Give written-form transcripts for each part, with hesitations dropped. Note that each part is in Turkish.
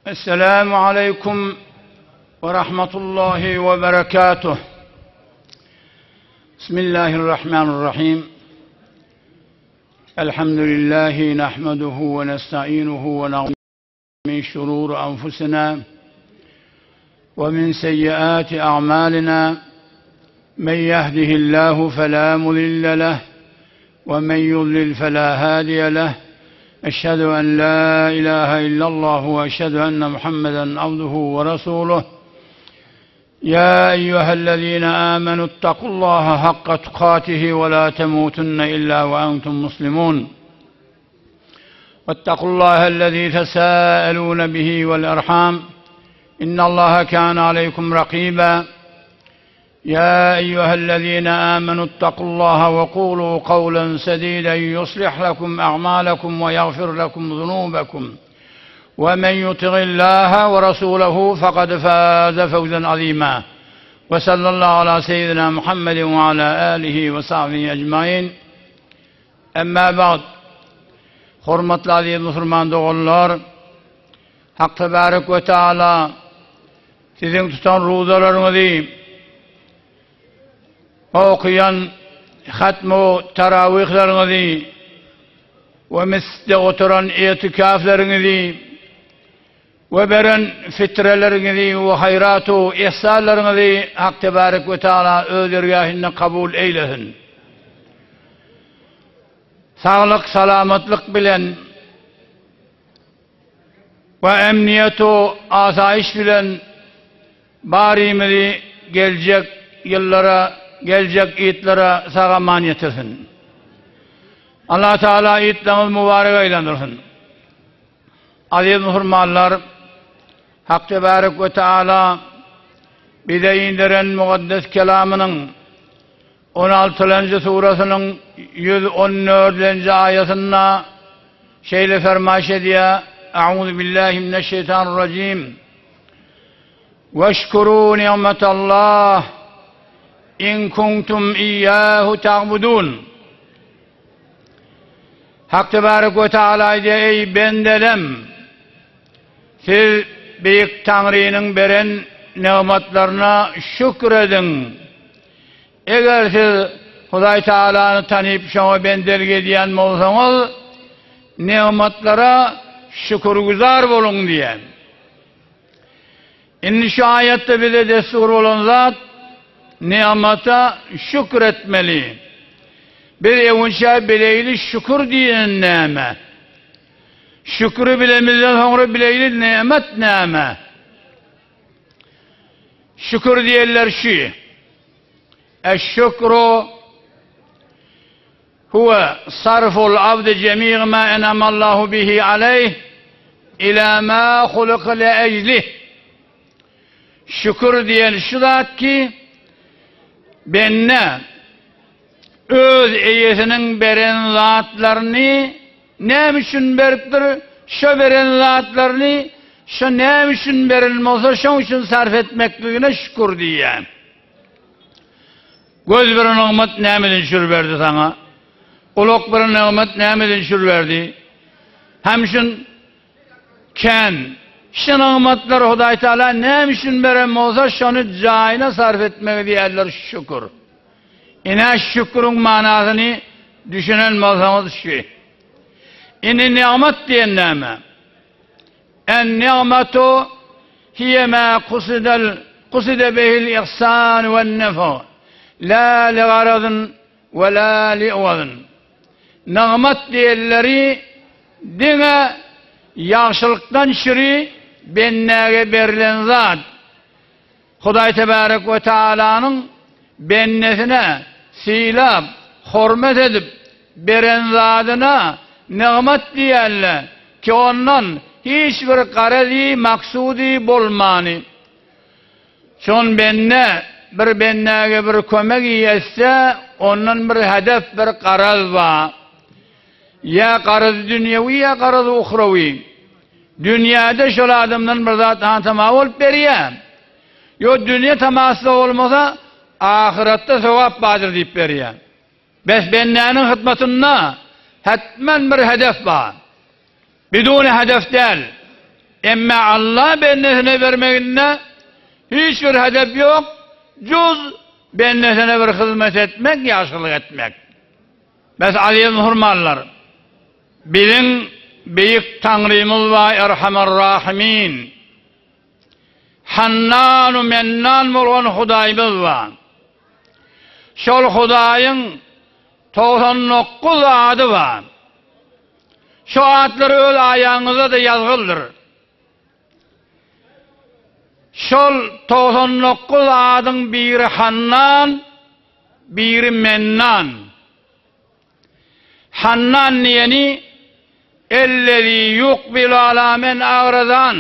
السلام عليكم ورحمة الله وبركاته. بسم الله الرحمن الرحيم. الحمد لله نحمده ونستعينه ونعوذ من شرور أنفسنا ومن سيئات أعمالنا. من يهده الله فلا مضل له ومن يضلل فلا هادي له. أشهد أن لا إله إلا الله وأشهد أن محمدا عبده ورسوله. يا أيها الذين آمنوا اتقوا الله حق تقاته ولا تموتن إلا وأنتم مسلمون. واتقوا الله الذي تساءلون به والأرحام إن الله كان عليكم رقيبا. يا أيها الذين آمنوا اتقوا الله وقولوا قولا سديدا يصلح لكم أعمالكم ويغفر لكم ذنوبكم ومن يطع الله ورسوله فقد فاز فوزا عظيما. وصلى الله على سيدنا محمد وعلى آله وصحبه أجمعين. أما بعد. Hurmatly aziz musulman doğullar, Hak Tebarek ve Teala sizin tutan ruzalarınızı okuyan hatmu teravihlerinizi ve mescide oturan itikaflarınızı ve beren fitrelerinizi ve hayratu ihsanlarınızı Hak Tebarek ve Teala öz dergâhinde kabul eylesin. Sağlık, salamatlık bilen ve emniyetu asayiş bilen barimizi gelecek yıllara, gelecek iyitlere sağa maniyet etsin. Allah Teala iyitleriniz mübarek eylendirsin. Aziz muhurmallar, Hak Tebarek ve Teala bize indiren mukaddes kelamının 16. suresinin 114. ayetinde şeyle fermaş ediyor. Euzu billahi mineşşeytanirracim. Veşkuru ni'metallah in kuntum iyyahu ta'budun. Hak Tebarek ve Teala diye ey bendelem, siz büyük Tanrı'nın veren nimetlerine şükredin. Eğer siz Huday Teala'nı tanıyıp şuna benderlik ediyen olsanız, nimetlere şükürgüzar olun diye. İnni şu ayette bize destur olan zat, nimete şükretmeli. Bir evunca bileyli şükür diyen neme. Şükrü bilemizden sonra bileyli nimet neme. Şükür diyenler şu. Eşşükru huve sarful abd cemî ma enamallahu bihi aleyh ila ma hulika le eclih. Şükür diyen şu zat ki benne öz eyesinin beren zatlarını ne için beriptir? Şu beren zatlarını şu ne için verilmezse şu için sarf etmekliğine şükür diye. Göz bir nimet nemedin şür verdi sana. Kulak bir nimet nemedin şür verdi. Hemşin ken şu nimetler Huday Teala ne için veren olsa şunu cahine sarf etmek diyorlar şükür. İne şükrün manasını düşünen olsanız şu. İni nimet diyen neme. En nimetu hiye ma kuside behil ihsan ve nefa. La li garadın ve la li uvadın. Nimet diyenleri dine yaxşılıktan şiri bennege verilen zat. Huday Tebarek ve Teala'nın bennesine silap, hürmet edip beren zatına nimet diyenler ki ondan hiçbir garezi, maksudi bolmani. Şun benne bir bennege bir kömek yiyese ondan bir hedef, bir garaz var. Ya garaz dünyevi ya garaz uhravi. Dünyada şöyle adamdan bir zat hantama olup veriyor. Yo dünya teması olmasa ahirette sevap vardır deyip veriyor. Bes bennenin hizmetinde hetmen bir hedef var. Biduni hedef değil. Emme Allah bennesine vermekinde hiçbir hedef yok. Cüz bennesine bir hizmet etmek, yaşlılık etmek. Bes aziz hurmallar, bilin büyük Tanrımız ve Erhamer Rahimin, Hannan-u Mennan bolgan Hudaýymyz var. Şol Hudaýyň 99 adı var. Şu adları öz ayağınıza da yazgıldır. Şol 99 adyň biri Hannan, biri Mennan. Hannan yani ellezî yukbilu alâ men ağradan,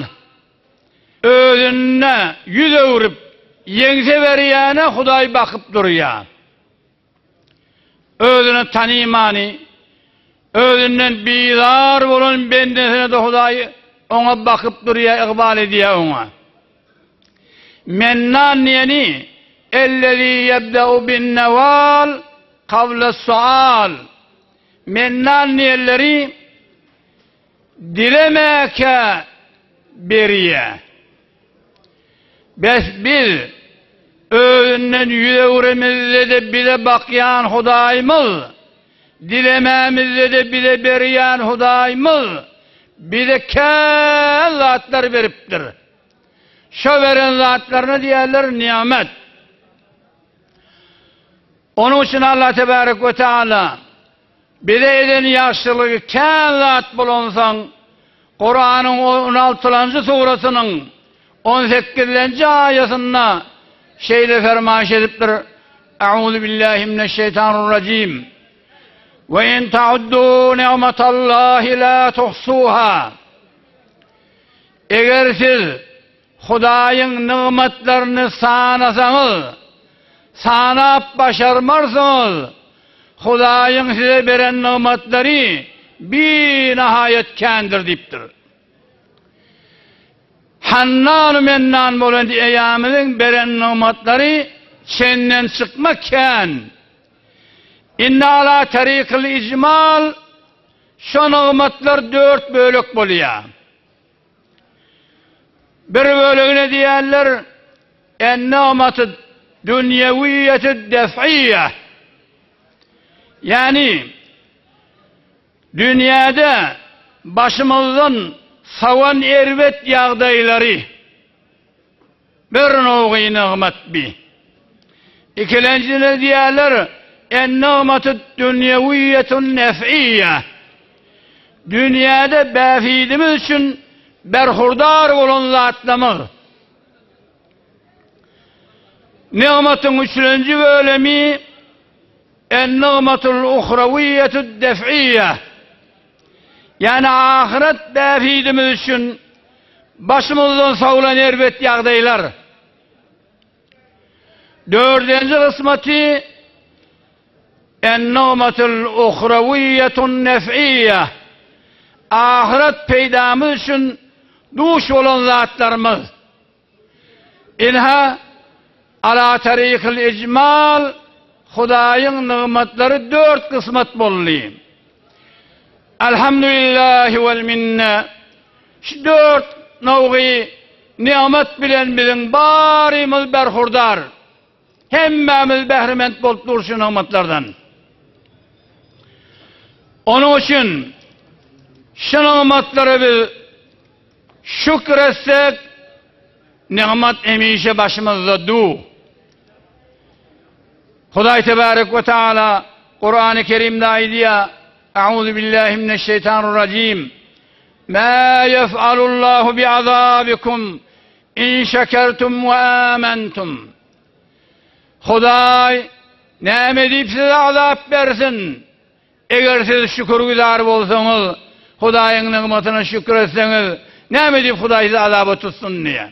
özüne yüz öwürip yeňse berýäne Hudaý bakyp durýar. Özüne tanymany, özünden bizar bolan bendesine de Hudaý oňa bakyp durýar, iqbal edýär oňa. Mennan yani ellezî yebde'u bin nevâl kavle sual. Mennan niyelleri dilemeke beriye. Biz özünden yüreğimizde de bize bakyan Hudaýymyz, dilememizde de bize berýän Hudaýymyz, bize kän zatlar beripdir. Şo veren zatlarına diýerler nimet. Onun için Allah Tebarek ve Teala bize eden yaşlılığı kän zat bolansaň, Kur'anyň 16-njy surasynyň 18-nji aýatynda şeýle fermaş edipdir. Euzu billahi mineşşeytanirracim. Ve in ta'uddu ni'metallahi la tuhsuha. Eger siz Hudaýyň nimetlerini sanasaňyz, sanap başarmarsyňyz, Hudaýyň size beren nimetleri binahayet kändir dipdir. Hannan-u Mennan bolan eýamyň beren nimetleri senden çykma kän. Inna ala tariqil icmal, şo nimetler 4 bölek bolýar. Bir bölüğüne diýerler en-ni'matu dünyeviyyetü def'iyye. Yani dünyada başımızdan sawan erwet ýagdaýlary bir nogy nimet bi. İkilenjine diýerler en-ni'matu dünyeviyyetü nef'iyye. Dünyada bäfidimiz üçin berhurdar bolan zatlamyz. Nimetin üçüncü bölemi en-ni'matul uhrawiyyetü def'iyye. Yani ahiret bäfidimiz üçin başımızdan sawlan erbet ýagdaýlar. Dördüncü kısmeti en-ni'matul uhrawiyyetü nef'iyye. Ahiret peýdamyz üçin duş bolan zatlarymyz. Inha ala tariqil icmal, Hudaýyň nimetleri 4 kısmet bolly. Elhamdülillahi vel minne. Şu 4 nogy nimet bilen bilen barymyz berhurdar. Hemmemiz behrement bolup durşy nimetlerden. Onun için şu nimetlere biz şükretsek, nimet emişe başımızda du. Hudaý Tebarek ve Teala Kur'an-ı Kerim'de aýdýar: Euzu billahi mineşşeytanirracim. Ma yef'alullahu bi'azabikum in şekertum ve amentum. Hudaý näme diýip size azap bersin? Eger siz şükürgüzar bolsaňyz, Hudaýyň nimetine şükretseňiz, näme diýip Hudaý sizi azaba tutsun diýe.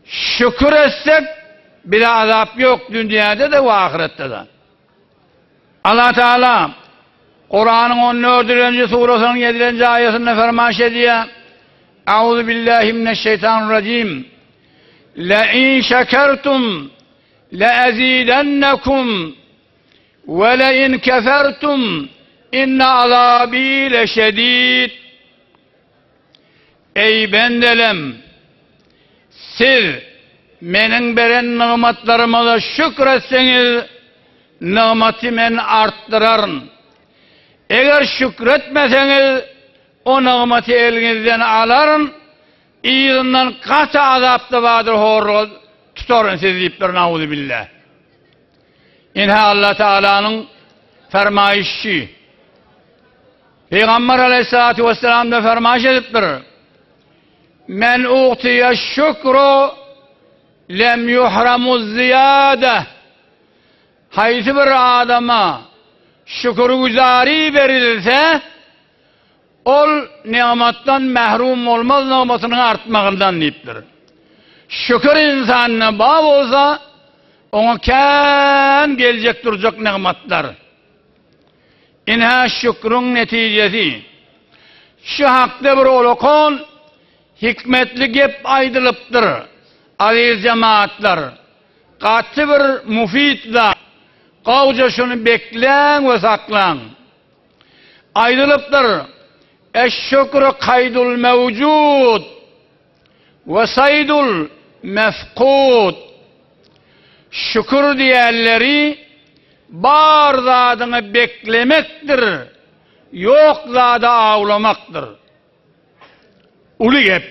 Şükür etsek bir azap yok dünyada da ve ahirette de. Allah Teala Kur'an'ın 14. surasının 7. ayetinde fermaş ediyor. Euzu billahi mineşşeytanirracim. La in şekertum la azidennekum ve la in kefertum inne azabi leşedid. Ey bendelem, siz menin beren nimetlerime da şükretseniz, nimeti men arttırarın. Eğer şükretmeseniz, o nimeti elinizden aların, iyilinden katı azapta vardır horlu tutarın siz deyiptir, nauzubillah. İnha Allah Teala'nın fermayişi. Peygamber aleyhissalatu vesselam da fermayiş ediptir. Men uğtiye şükru lem yuhramu ziyade. Haysi bir adama şükürgüzari verilirse, ol nimettan mehrum olmaz, nimetinin artmağından deyiptir. Şükür insanına bağ olsa, ona kân gelecek duracak nimetler. İnha şükrün neticesi. Şu hakta bir olukon, hikmetli gep aydılıptır. Aziz cemaatler, katı bir mufidler. Kavca şunu bekleyin ve saklan. Aydılıptır. Eşşükrü kaydul mevcud ve saydul mefkud. Şükür diğerleri bar zadını beklemektir. Yok zada ağlamaktır. Ulu gep.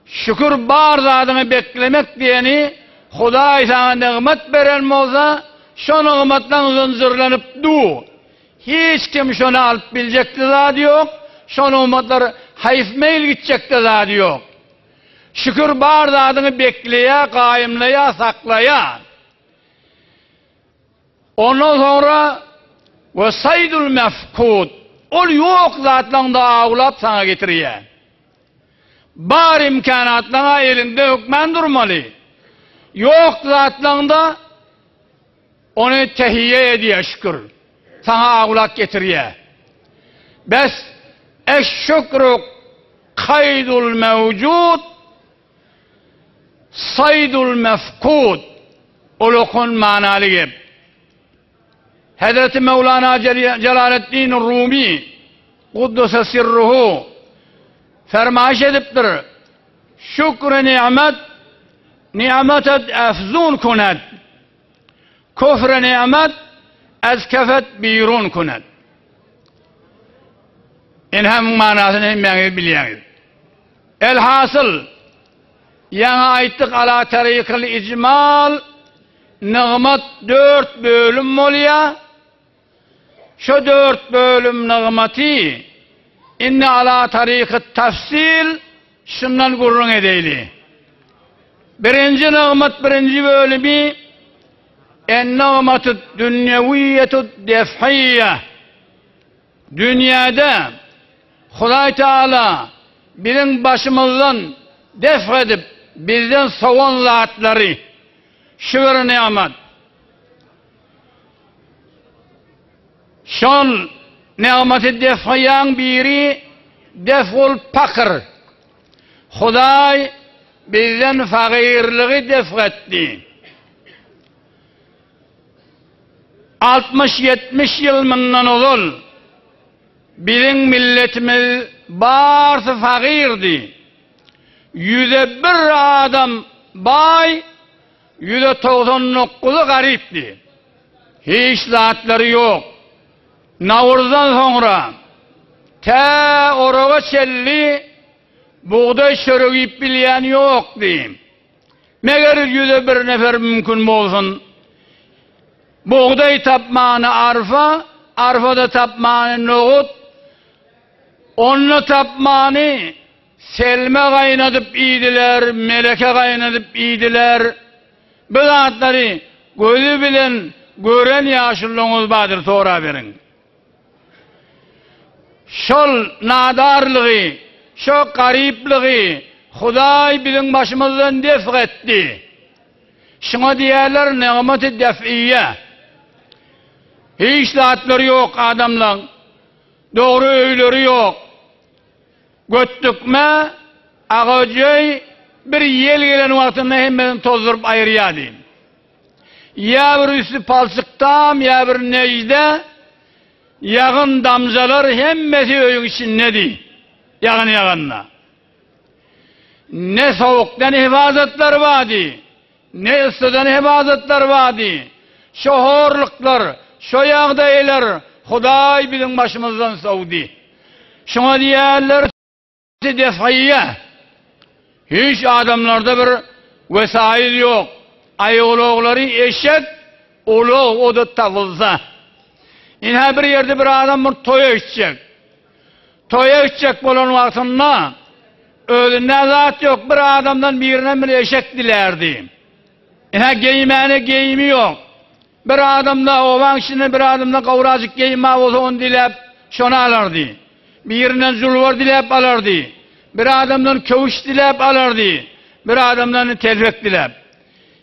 Şükür bar zadını beklemek diyeni, Huday sana nimet veren olsa, şu nimetten zincirlenip du. Hiç kim şunu alıp bilecek de zat yok. Şu nimetleri hayfmeyil gidecek de zat yok. Şükür bar zadını bekleye, kaimleye, saklaya. Ondan sonra ve saydul mefkud. Ol yok zatlan da ağlap sana getiriyor. Bar imkanatlarına elinde hükmen durmalı. Yok zatlığında onu tehiyye ediyor şükür. Sana ağlak getiriyor. Bes eşşükrü kaydul mevcud saydul mefkud. Olukun manalı gibi. Hazreti Mevlana Celaleddin Rumi Kuddüse sirruhu fermayiş ediptir. Şükrü nimet nimetet efzun kunet. Küfre nimet ezkefet birun kunet. İnhem manasını hemmeniz biliyorsunuz. Elhasıl yana aittik ala tarikil icmal nimet 4 bölüm oluyor. Şu 4 bölüm nimeti inne ala tarikit tefsil şundan gurrun edeyli. Birinci nimet birinci bölümü en-nimetu dünyeviyetu defhiyye. Dünyada Huday Teala bizim başımızdan defedip bizden savun zatları şükür nimet. Şon nimeti defhiyen biri deful fakir. Huday bizden fakirliği defetti. 60-70 yıl bundan olur. Bizim milletimiz barsı fakirdi. 101 adam bay, 199'u garipti. Hiç zatları yok. Navruzdan sonra ta oraya çelli buğday çörüğüp bilen yok diyeyim. Meğer 101 nefer mümkün olsun. Buğday tapmanı arfa, arfada tapmanı nohut, onunla tapmanı selme kaynatıp iydiler, meleke kaynatıp iydiler. Bu zatları gözü bilen, gören yaşıllığınız vardır, sonra verin. Şol nadarlığı, şu garipliği, Huday bizim başımızdan def etti. Şuna diyorlar nimet-i def'iyye. Hiç zatları yok adamlar. Doğru öyleri yok. Göttükme, ağacı bir yel gelen vaktinde hemen tozdurup ayırıyor diyeyim. Ya bir üstü palçıktam, ya bir necde, yağın damzalar hemmesi öyün içinde değil. Yağınına. Ne soğuktan hifazatlar vadi, ne ısıdan hifazatlar vadi. Şu horluklar, şu yağdaylar, Huday bizim başımızdan savdi. Şuna diyerler defayye. Hiç adamlarda bir vesail yok. Ayıqloğları eşek, oluq o da tavılsa. Yine bir yerde bir adam bir toya içecek. Toya içecek olan vaktinde öğünde zat yok. Bir adamdan birine bir eşek dilerdi. Yine giymene giyimi yok. Bir adamda ovan şimdi bir adamda kavracık giyme olsa onu dilep şunu alırdı. Birinden zulvar dilep alırdı. Bir adamdan kövuş dilep alırdı. Bir adamdan telvek dilep.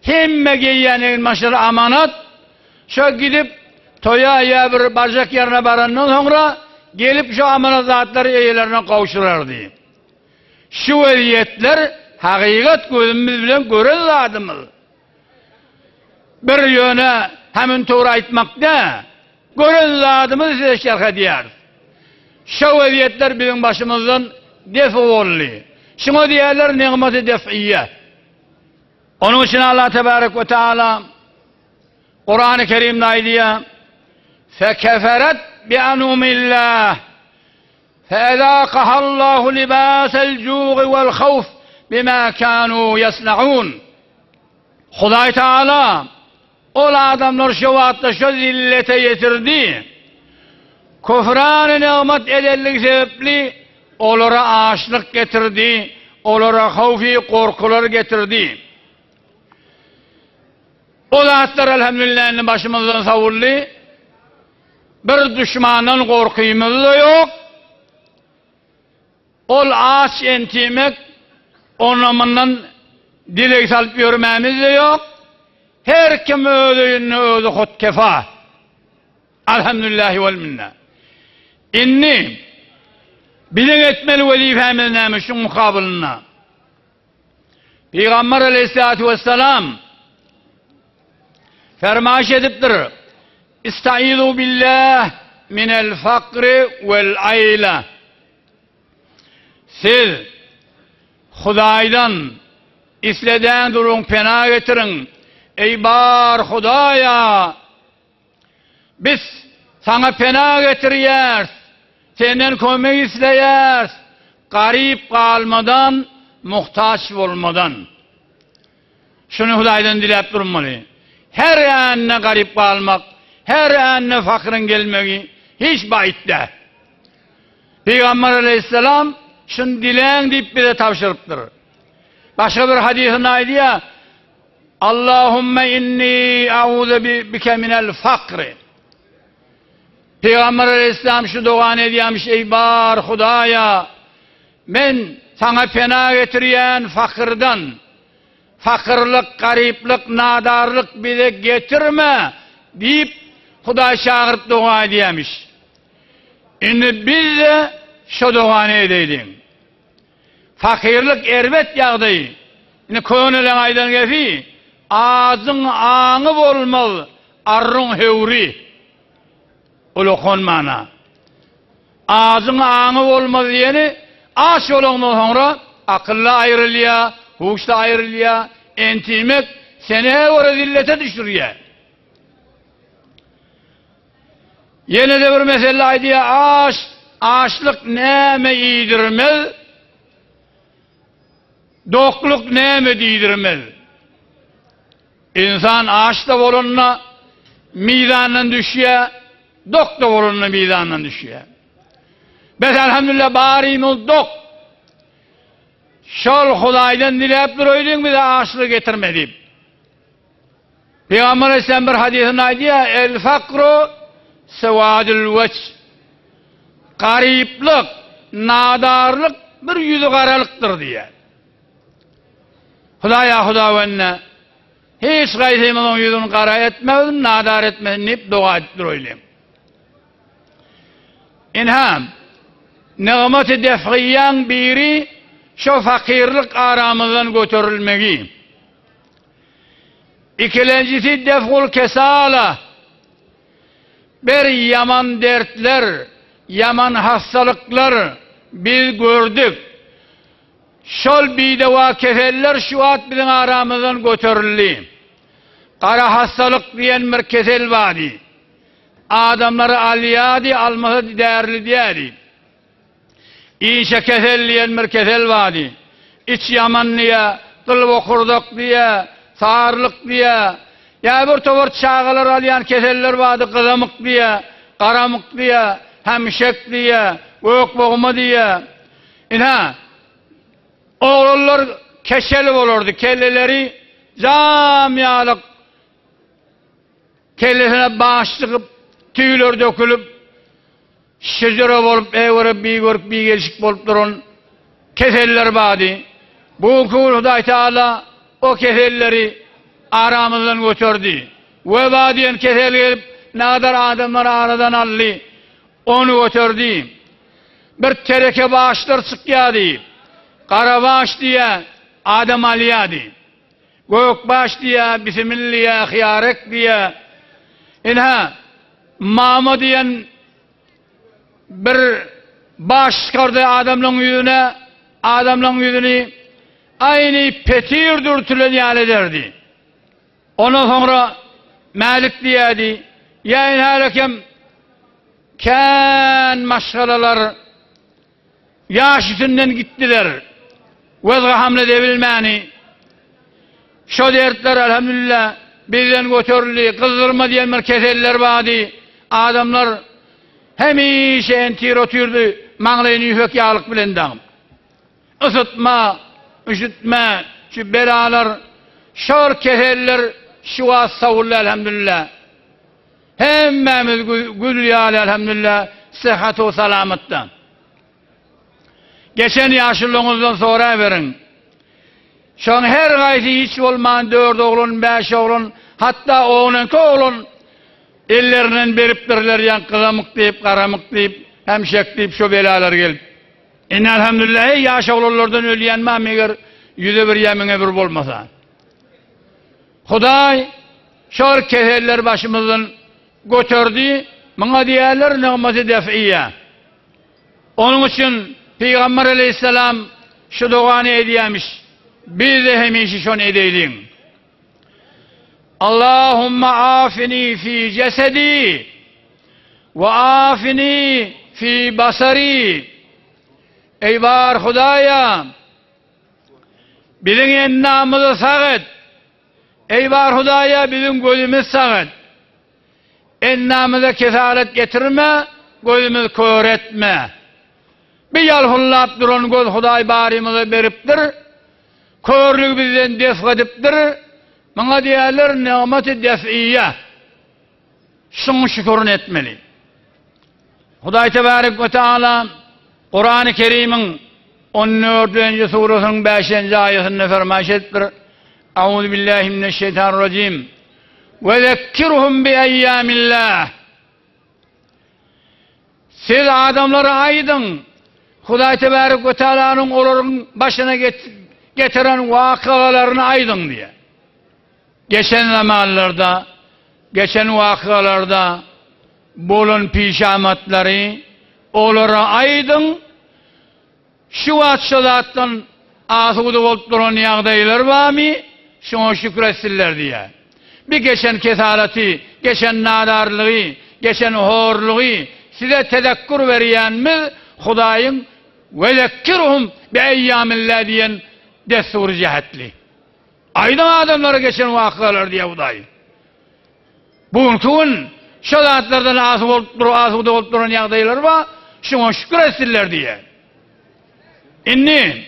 Himme giyen elmaşları amanat. Şu gidip toya ya bir bacak yerine barandan sonra gelip şu amanat zatları eyelerine kavuşurlardı. Şu vaziyetler hakikat gözümüz bilen görün adımız. Bir yöne hemen doğru aytmakta görün adımız size şerh ediyor. Şu vaziyetler bizim başımızdan defi oldu. Şuna diyorlar nimet-i def'iyye. Onun için Allah Tebarek ve Teala Kur'an-ı Kerim'de aydiye فَكَفَرَتْ بِأَنُمِ اللّٰهِ فَاَذَاقَهَا اللّٰهُ لِبَاسَ الْجُوغِ وَالْخَوْفِ بِمَا كَانُوا يَصْنَعُونَ. Huday Teala o adamlar şu vaatta şu zillete getirdi. Küfran-ı nimet ederlik sebepli onlara açlık getirdi, onlara havfi korkular getirdi. O zatlar elhamdülillah'ın başımızdan savurlu. Bir düşmanın korkuyumuz da yok. Ol aç entimek onlarından dilek salıp yürümemiz de yok. Her kim ödüğünü ödü hut kefa. Elhamdülillahi vel minna. İnni bizim etmeli velifemiz neymiş şu mukabilinde. Peygamber aleyhissalatu vesselam fermaş ediptir. İstaizu billah minel fakri vel ayle. Siz Hudaydan isleden durun pena getirin. Ey bar Hudaya biz sana pena getiriyoruz. Senden kömek isteyiz. Garip kalmadan, muhtaç olmadan. Şunu Hudaydan dilep durmalı. Her anne garip kalmak, her anne fakirin gelmeyi hiç bayitte. Peygamber aleyhisselam şunu dileğin deyip bize tavşırıptır. Başka bir hadisin aydı ya, Allahümme inni a'udhu bike minel fakri. Peygamber aleyhisselam şu duan ediyormuş, ey bar Hudaya, ben sana pena getiriyen fakirden, fakirlik, gariplik, nadarlık bize getirme deyip Huday çağırıp dua ediyormuş. Şimdi biz de şu duanı edelim. Fakirlik ervet yağdı. Şimdi könülen aydan gefi, ağzın ağını olmalı, arrın hevri. Ulukun mana. Ağzın ağını olmalı diyeni, aç olundan sonra akılla ayrılıyor, huşta ayrılıyor, entimek seni oraya zillete düşürüyor. Yine de bir mesele aydı ya, açlık neyme iyidirmez, dokluk neyme değdirmez. İnsan açta olunla mizandan düşüyor, dok da olunla mizandan düşüyor. Biz elhamdülillah barimiz dok. Şol Hudaydan dilep duruydun bize açlık getirmedi. Peygamber Aleyhisselam bir hadisinde aydı ya, el fakru sevadül veç. Gariplik, nadarlık bir yüzü karalıktır diye. Hudaya hudavenne hiç gaysımızın yüzünü kara etmezdim, nadar etmezdim deyip dua ettiroyluyum. İnham, nimet-i def'iyen biri şu fakirlik aramızdan götürülmeyi. İkincisi def'ul kesala. Bir yaman dertler, yaman hastalıklar, biz gördük. Şol bideva keseller şu at bizim aramızdan götürüldü. Kara hastalık diyen bir kesel vardı. Adamları aliyadi, alması değerli diyedi. İnşe kesel diyen bir kesel vardı. İç yamanlıya, kıl okurduk diye, sağırlık diye, ya bir tavır çağılar alayan keseller vardı, kızamık diye, karamık diye, hemşek diye, gök boğma diye. Oğullar keşeli olurdu, kelleleri camialık, kellesine bağışlıkıp, tüyler dökülüp, şecere olup, evre bir görüp, bir gelişik olup durun, keseller vardı. Bu Huday Teala o keselleri aramızdan götürdü. Veba diyen kesel gelip ne kadar adamları aradan aldı, onu götürdü. Bir tereke bağışlar sıkyadı. Kara bağış diye adam aliyadı. Gök bağış diye, bismillah, hıyarek diye. Mama diyen bir bağış çıkardı adamların yüzünü aynı petir dürtülen yal ederdi. Ondan sonra Malik diyedi, yayın halekem kan maşgalalar yaş yüzünden gittiler. Vezga hamle debilmeni. Şu dertler elhamdülillah bizden götürüldü. Kızdırma diyen bir keseller vardı. Adamlar hemişe entir oturdu. Mağlayın yüfek yağlık bilendağım. Isıtma, üşütme, şu belalar, şor keseller şu az savurlu elhamdülillah. Hemmemiz gül yâli elhamdülillah. Sıhhat o salamettan. Geçen yaşlılığınızdan sonra verin. Şu an her gaysi hiç olmayan 4 oğlun, 5 oğlun, hatta oğlun, ellerinden beriptirler yan kızamık deyip, karamık deyip, hemşek deyip şu belalar gelip. Elhamdülillah yaş oğullardan öleyen eğer yüze bir yemine bir olmasa. Huday şor keseller başımızdan götürdü, bana diyorlar nığmeti def'iye. Onun için Peygamber aleyhisselam şu duanı ediyormuş. Biz de hemişe şunu edelim. Allahümme afini fi cesedi ve afini fi basari. Ey var Hudaya, bizim ennamızı sağıt. Ey var Hudaya, bizim gözümüz sağıt. Ennamıza kesaret getirme, gözümüz kör etme. Bir yalhullap durun göz Huday barimizi beriptir. Körlük bizden def ediptir. Bana diyorlar nimeti def'iye. Şunu şükürün etmeli. Huday Tebarek ve Teala Kur'an-ı Kerim'in 14. suresinin 5. ayetinde fermaş ettir. Euzu billahi mineşşeytanirracim. Ve zekkirhum bi eyyamillah. Siz adamları aydın. Huday Tebarek ve Teala'nın onların başına getiren vakalarını aydın diye. Geçen zamanlarda, geçen vakalarda bulun pişamatları onlara aydın. Şu açıdan asudu olup duran yağdaylar var mı? Şuna şükretsinler diye. Bir geçen kesareti, geçen nadarlığı, geçen horluğu size tedekkür veriyenimiz Huday'ın ve zekkirhum bi eyyamillah diyen destur cihetli. Aydın adamları geçen vakalar diye Huday. Bugün şu zatlardan asudu olup duran yağdaylar var, şuna şükretsinler diye. İnni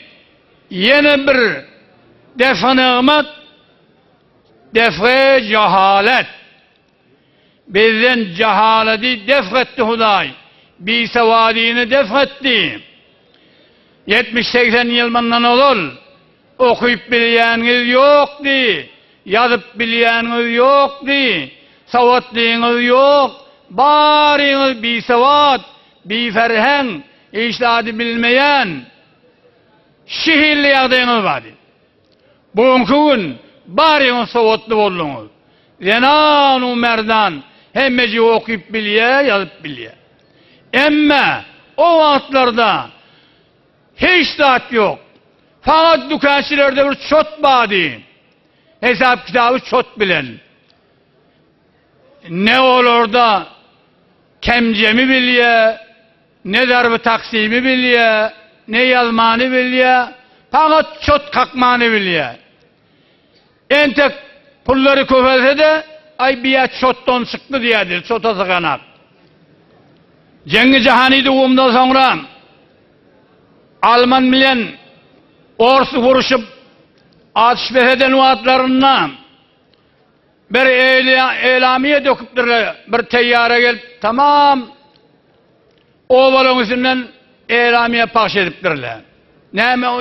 yeni bir defa nimet, defa cehalet. Bizden cehaleti defetti Huday. Bir sevadini defetti. 70-80 yılından olur. Okuyup bilyeniniz yoktu. Yazıp bilyeniniz yoktu. Savatlığınız yok. Bariniz bir sevat, bir ferhen, işladı bilmeyen şehirli yağdığınız vardı. Bugün bariniz savatlı oldunuz. Zenan-u merdan hemmeci okuyup bilye, yazıp bilye. Emme o vaatlarda hiç zat yok. Fakat dükkançilerde bir çot badi. Hesap kitabı çot bilen. Ne olur da kemcemi bilye, ne darbe taksimi bilye, ne yazmanı bilye, fakat çot kalkmanı bilye. En tek pulları köfelse de ay bir çottan çıktı diyedir, çota sıkanak. Cengi Cahani doğumdan sonra Alman bilen orsu vuruşup atışbeh eden vaatlarından bir elamiye döküptürler, bir teyyare gelip tamam ovalın üstünden elamiye pahş ediptirler.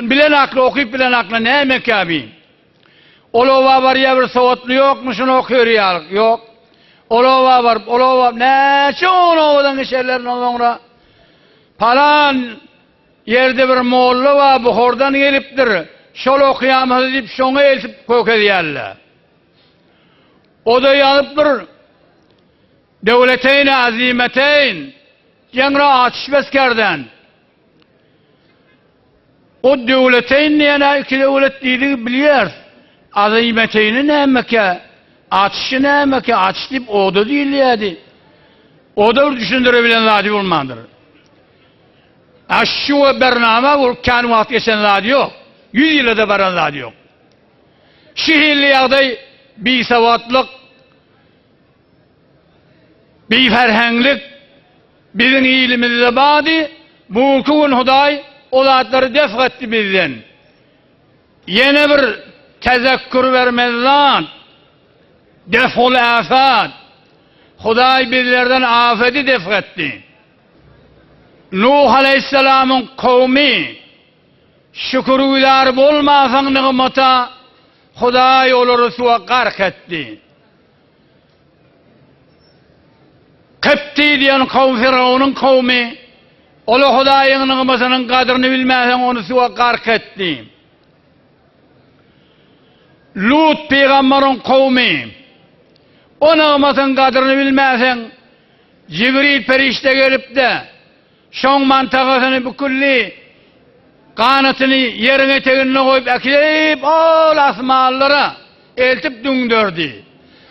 Bilen aklı, okuyup bilen aklı ne mekabi? Olova var ya bir soğutlu yok mu şunu okuyor ya? Yok. Olova var, olova ne çoğun ovadan geçerlerin sonra falan yerde bir moğullu var, buhordan geliptir. Şol okuyamaz deyip şonu eltip kökediyerler. O da yanıptır. Devleteyn azimeteyn cengra atışbeskerden. O devleteyn neyene iki devlet dediği biliyor. Azimeteyni ne emeke? Atışı ne emeke? Atış deyip o da değil yani. O da düşündürebilen zadi olmandır. Şu bername bu kendi vakit geçen zadi yok. 100 yılda da varan zadi yok. Şehirli yağday bir savatlık, bir ferhenglik, bizim ilimizde badi, bu kuvun huday, o zatları defetti bizden. Yeni bir tezekkür vermezden, defol afet, huday bizlerden afeti defetti. Nuh Aleyhisselam'ın kavmi, şükürüler bulmasan nığmata, Huday olur suya gark etti. Kıpti diyen kavmi Firavun'un kavmi, olu Huday'ın nığmasının kadrini bilmezsen onu suya gark etti. Lut peygamberin kavmi, o nığmasının kadrini bilmezsen, Cibril perişte gelip de, şon mantakasını bu külli, kanatını yerine teğinine koyup ekilip ol asmallara eltip dündürdü.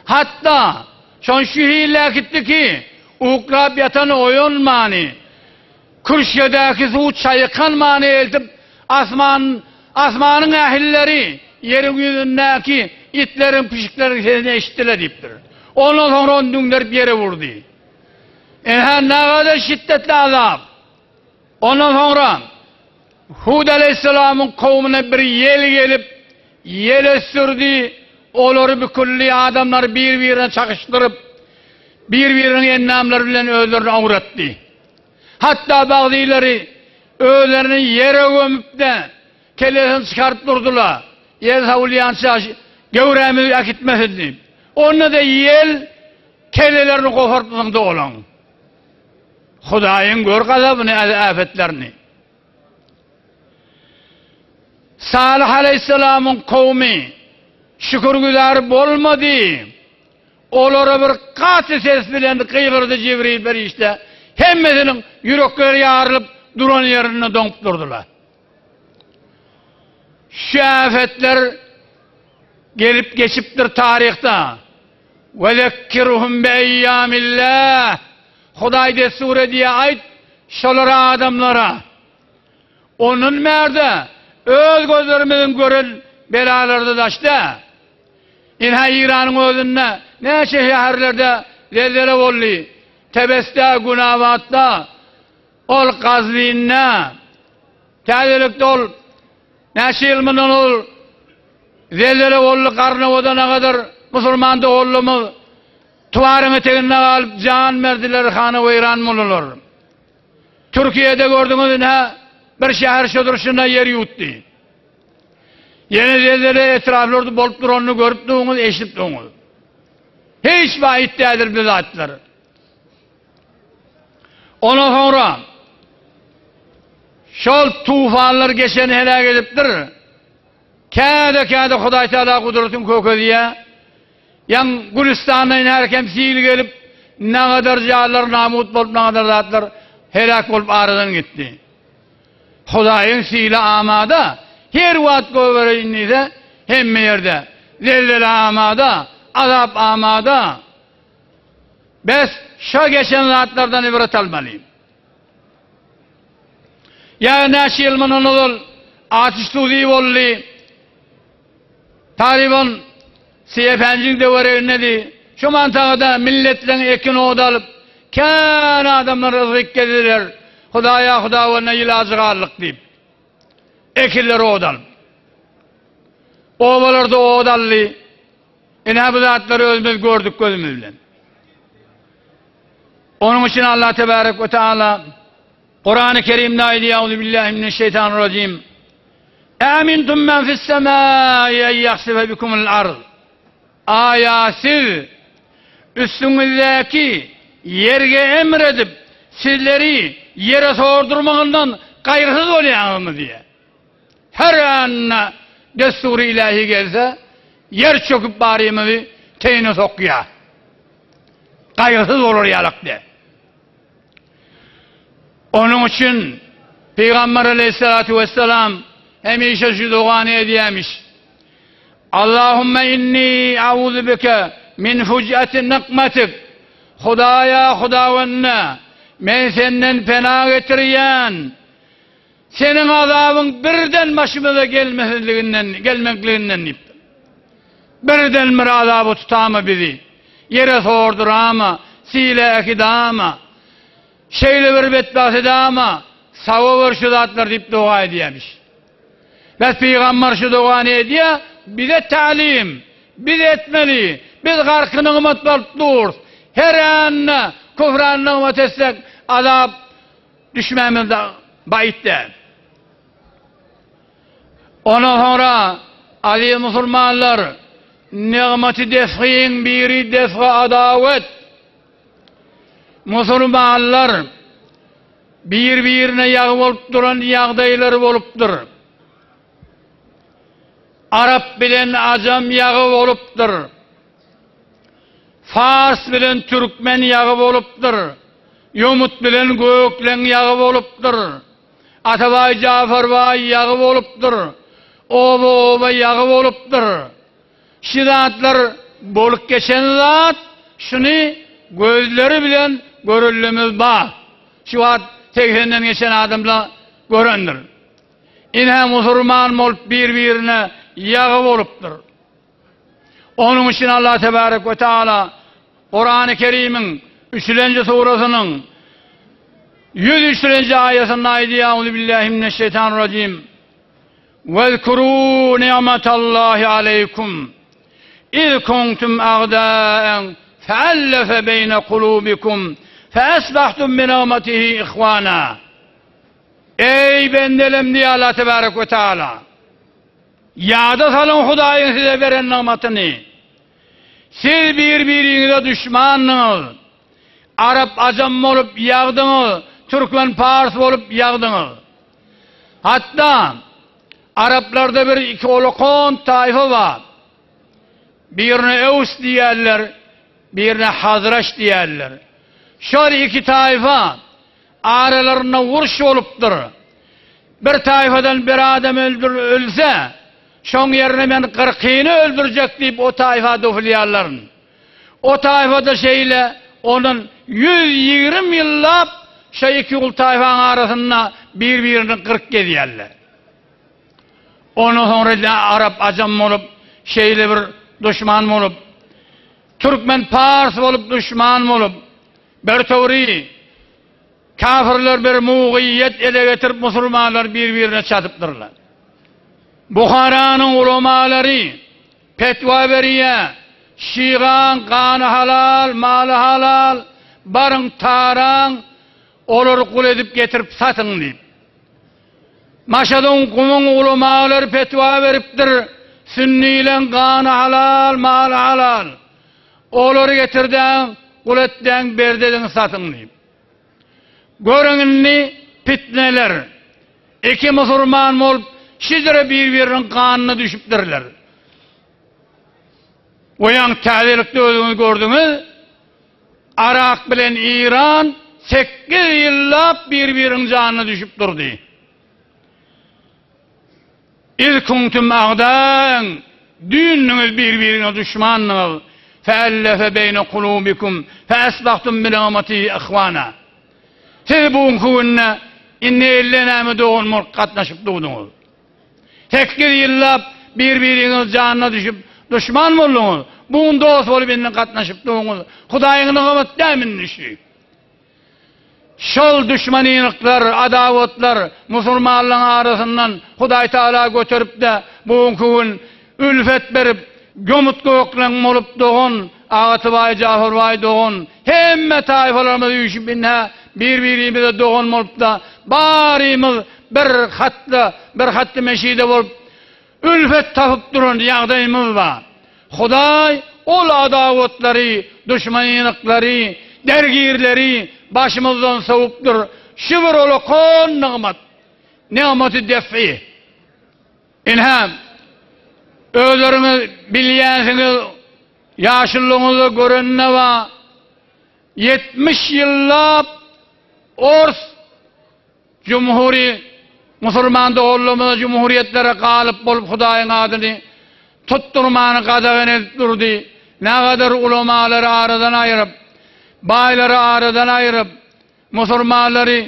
Hatta şon şühille gitti ki uklab yatanı oyun mani Kürşyedeki su çayıkan mani eltip asmanın ehilleri yerin yüzündeki itlerin pişiklerin sesini eşittiler deyiptir. Ondan sonra onu dündürüp yere vurdu. Ne kadar şiddetli azap. Ondan sonra Hud Aleyhisselam'ın kavmine bir yel gelip yele sürdü. Onları bir külli adamlar birbirine çakıştırıp birbirinin ennamları ile öğlerini avrattı. Hatta bazıları öğlerini yere gömüp de kellesini çıkarıp durdular. Yer savulayansa gevremizi akitmesin deyip. Onunla da yel kellelerini kopartmasın da olan. Hudayın gör gazabını, afetlerini. Salih Aleyhisselam'ın kavmi şükürgüler bolmadı. Onlara bir katı ses bilen kıygırdı Cibril bir işte. Hemmesinin yürekleri yarılıp duran yerine donup durdular. Şu afetler gelip geçiptir tarihte. وَذَكِّرُهُمْ بِاَيَّامِ اللّٰهِ Huday desure diye ait şolara adamlara. Onun merde öz gözlerimizin görün belalarda da işte. İnha İran'ın özünde ne şehirlerde lellere olli. Tebeste, Günavatta, ol Kazvinne, Tedelik'te ol, Neşilminin ol, lellere olli Karnavoda'na kadar Müslüman'da olli mu, tuvarın eteğine alıp can verdiler hanı ve İran mululur. Türkiye'de gördüğünüz ne? Bir şehir şuduruşuna yer yuttu. Yeni lellere etraflarda bolup duranını görüp durunuz, eşit durunuz. Hiç vahit değildir bu zatları. Ondan sonra şol tufanlar geçen helak ediptir. Kâde Huday Teala kudretin kökü diye yan Gülistan'dan herkem sihir gelip ne kadar cahiller namut bolup ne kadar zatlar helak olup aradan gitti. Hudaýyň sile amada, her wagt göwründe hemme yerde. Zellele amada, azap amada. Bes şo geçen zatlardan ibret almalıyım. Ya naşil mananol atıştuli bolli. Taliban siyepencin de verennedi. Şu mantığda milletlerin ekin odalıp kan adamlar rızık ediler. Hudaya hudavana ilacıgarlık deyip. Ekilleri odalıp. Ovalarda odallı. İne bu zatları ölmez gördük gözümüzle. Onun için Allah Tebarek ve Teala Kur'an-ı Kerim'de ayeti Euzubillahimineşşeytanirracim. Amintum men fissemâi en yaksife bikumul ard. Siz üstünüzdeki yerge emredip sizleri yere sordurmağından gayrısız olayansınız diye. Her an destur-u ilahi gelse yer çöküp bariyemizi teyine sokuya. Gayrısız olur yalık de. Onun için Peygamber Aleyhisselatü Vesselam hemişe şu duanı ediyormuş. Allahümme inni a'udhu bike min fuc'ati nikmetik. Hudavenna men senden fena getiriyen senin azabın birden başımıza gelmekliğinden birden bir azabı tutamı bizi yere sordurama sile ekidama şeyle bir bedbaht edama savur şu zatlar deyip dua ediyormuş. Ve Peygamber şu duanı ediyor, bize talim, bize etmeli, biz garkını ımatlalıp dur. Her an kufranını ımat etsek, azap düşmemiz de bayitte. Ondan sonra aziz Müslümanlar, nimeti defhin biri defa adavet. Müslümanlar birbirine yağı olup duran yağdayları olupdur. Arap bilen Acam yağı olupdur. Fars bilen Türkmen yağı olupdur. Yumut bilen Göklen yağı olupdur. Atabay Caferbay yağı olupdur. Oba yağı olupdur. Şidatlar bolup geçen zat şunu gözleri bilen görüllümüz var. Şu an tekenden geçen adamla görendir. İnhe Müslüman olup birbirine yağı olupdur. Onun için Allah Tebarek ve Teala Kur'an-ı Kerim'in 3. surasının 103. ayetinde ayeti Euzubillahimineşşeytanirracim. وَذْكُرُوا نِعْمَةَ اللّٰهِ عَلَيْكُمْ اِذْ كُنْتُمْ اَغْدَاءً فَأَلَّفَ بَيْنَ قُلُوبِكُمْ فَأَسْبَحْتُمْ بِنِعْمَتِهِ اِخْوَانًا. Ey bendelim diye Allah Tebarek ve Teala. Yağda salın Hudayın size veren nimetini. Siz birbirinize düşmanınız. Arap Acam olup yağdınız. Türkmen Pars olup yağdınız. Hatta Araplarda bir iki olukon tayfa var. Birine Eus diyerler, birine Hazraç diyerler. Şöyle iki tayfa aralarına vuruş olupdur. Bir tayfadan bir adam ölse, şon yerine ben 40'ını öldürecek deyip o tayfa dofliyarların. O tayfada şeyle onun 120 yıllap şey iki ul tayfanın arasında birbirini 40 gediyerler. Ondan sonra da Arap Acam olup şeyle bir düşman olup Türkmen Pars olup düşman olup bir tevri kafirler bir muğiyet ele getirip Müslümanlar birbirine çatıptırlar. Bukhara'nın ulemaları fetva veriyor. Şiğan, kanı halal, malı halal, barın taran olur kul edip getirip satın deyip. Maşadın kumun ulemaları fetva veriptir. Sünniyle kanı halal, malı halal. Olur getirden, kul etten, berdeden satın deyip. Görününni fitneler. İki Müslüman olup şidre birbirinin kanına düşüptürler. O yan tadilikte olduğunu gördünüz. Irak bilen İran 8 yıllap birbirinin canına düşüp durdu. İz kuntum a'dan dünnüňiz bir-birine düşmanlygyz. Feellefe beyne kulubikum feesbahtum bi ni'mati ihwana. Siz bu günne inne ellenäme doğun gatnaşyp durdunuz. Tekir yıllap bir-biriniz janına düşüp düşman boldunuz. Buň dost bolup bilen gatnaşyp durdunuz. Hudaýyň ni'mat dämin işi. Şol düşmaniylikler, adawatlar musulmanlaryň arasyndan Hudaý Taala göterip de buň ülfet berip gömüt göklen bolup doğun, Ağatıbay, Caferbay doğun, hemme taýfalarymyz üýüşip bir-birimize doğun bolup da barymyz bir hatly meşide bolup ülfet tapyp duran ýagdaýymyz bar. Hudaý ol adawatlary, düşmaniylikleri, dergirleri başımızdan soğupdur. Şıvır ola kon ni'mat. Ni'mat-ı def'i. İnham özleriniz bilýänsiniz, ýaşyllığınızda görenne wa 70 ýyllap Ors Cumhuri musulman dogullygyny cumhuriýetlere galyp bolup Hudaýyň adyny tutturmany gadagyn edip durdy. Nägadar ulemalary aradan aýryp, bayları aradan aýryp, musulmanlary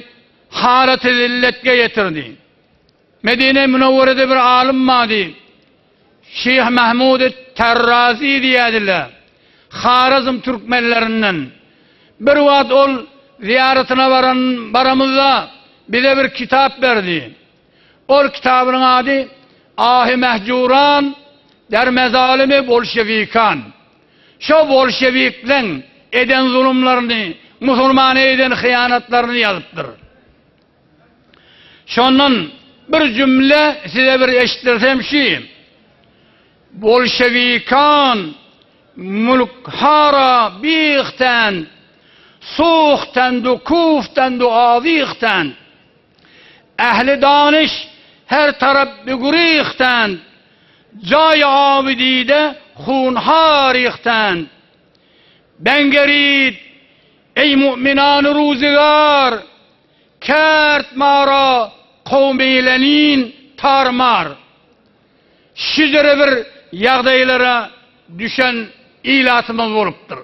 halat-ı zilletge getirdi. Medine Münewwerede bir alim vardy. Şeyh Mahmud Terrazi diýerler. Harazm Türkmenlerinden. Bir wagt ol ziyaretine baramızda bize bir kitap berdi. O kitabının adı Ahi Mehcuran der mezalimi Bolşevikan. Şu Bolşeviklerin eden zulümlerini, musulmana eden hıyanatlarını yazıptır. Şondan bir cümle size bir eşittirsem şey. Bolşevikan mulkhara biğten suhten du kuften du avihten ehli danış her taraf bigurihten cay abidide hunharihten ben gerid ey müminan ruzigar kert mara kavmeylenin tarmar şizere bir yağdaylara düşen ilatımız oluptur.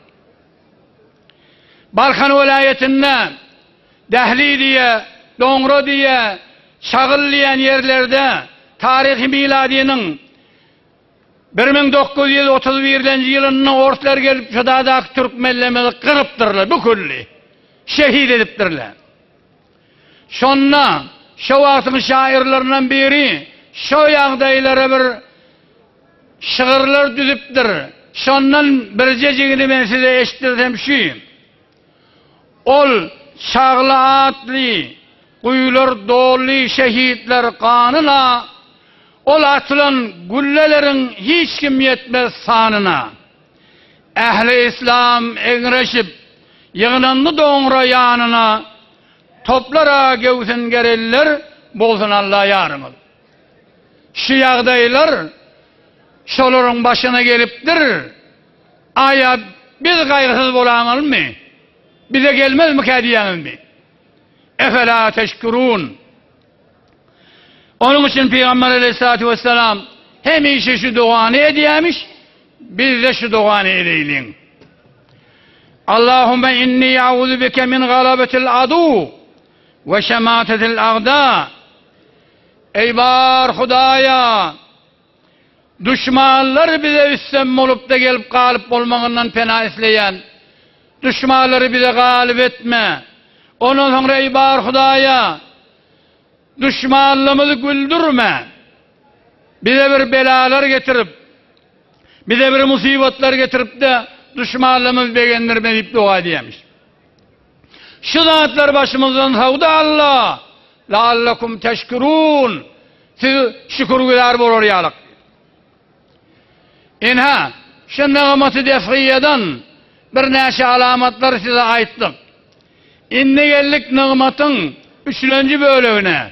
Balkan vilayetinde Dehli diye, Dongro diye çağıllayan yerlerde tarihi miladiyenin 1931 yılının ortalar gelip şudadak Türkmenlerimizi kırıptırlar bu külli. Şehit ediptirler. Şonna şu vaktın şairlerinden biri şu yağdaylara bir şiirler düzüptir. Şondan bir cecigini ben size eşittirdim şu. Ol çağlı atlı, kuyular dolu şehitler kanına, ol atılan güllelerin hiç kim yetmez sanına. Ehli İslam egreşip, yığınanlı doğra yanına, toplara gevsin gereller, bolsun Allah yarımız. Şu yağdaylar, şoların başına geliptir, aya biz kaygısız bolamaz mı? Bize gelmez mi kediyanız mı? Efela teşkurun. Onun için Peygamber Aleyhisselatü Vesselam hem işe şu duanı ediyormuş, biz de şu duanı edelim. Allahümme inni ya'udhu bike min galabetil adu ve şematetil ağda. Ey bar Hudaya, düşmanlar bize üstem olup da gelip kalıp olmağından pena isleyen, düşmanları bize galip etme. Ondan sonra ey bar Hudaya, düşmanlığımızı güldürme. Bize bir belalar getirip, bize bir musibetler getirip de düşmanlığımızı beğendirme deyip dua diyemiş. Şu zatlar başımızdan savdu Allah. La'allakum teşkurun. Siz şükürgüler bulur yalık. İnha, şu ni'mat-ı def'iyeden bir neşe alamatlar size aittik. İnne geldik ni'matın 3. bölüğüne.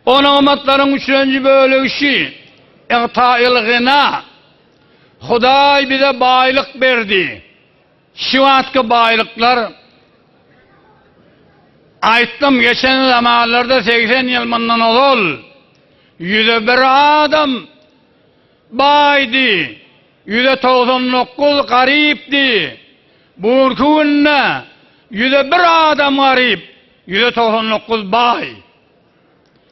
O ni'matların 3. bölüğü şu, İ'ta'il gına. Hudaý bize baylık verdi. Şu vatkı baylıklar, ayttım geçen zamanlarda 80 yıl bundan ol. 101 adam baydı. 199 garipti. Bugünkü günde 101 adam garip, 199 bay.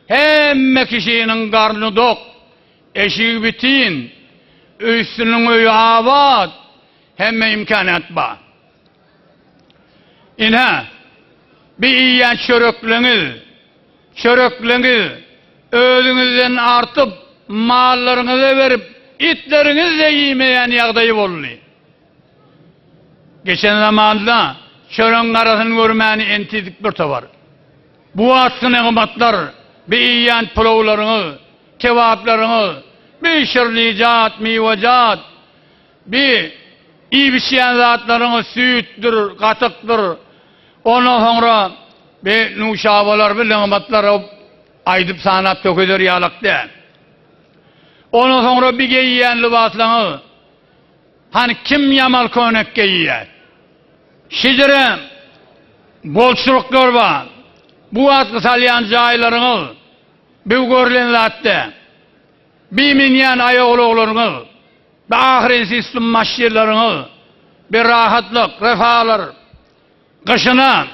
Hemme kişinin karnı dok, eşiği bitin, üstünün öğü avat, hemme imkanat ba. İnha, bir iyiyen çöröklüğünüz, özünüzden artıp, mallarınızı verip, itlerinizi de yemeyen yağdayı oluyor. Geçen zamanda, çörün arasını görmeyeni entidik bir tavar. Bu atsı nimetler, bir iyiyen pilavlarınız, kebaplarınız, bir şirlicat, mivacat, bir iyi biçiyen zatlarınız, süttür, katıktır. Ondan sonra bir nuşabalar, bir nimetler aydıp sanat dökülür yalıkta. Ondan sonra bir giyiyen libaslarınız, hani kim yamal könek giyiyen? Şidire bolçuluklar var. Bu atkı salyan caylarınız, bir görülen zatta, bir minyen ayağlılarınız, bir ahirin sistem maşirlarınız, bir rahatlık, refalar, kışına,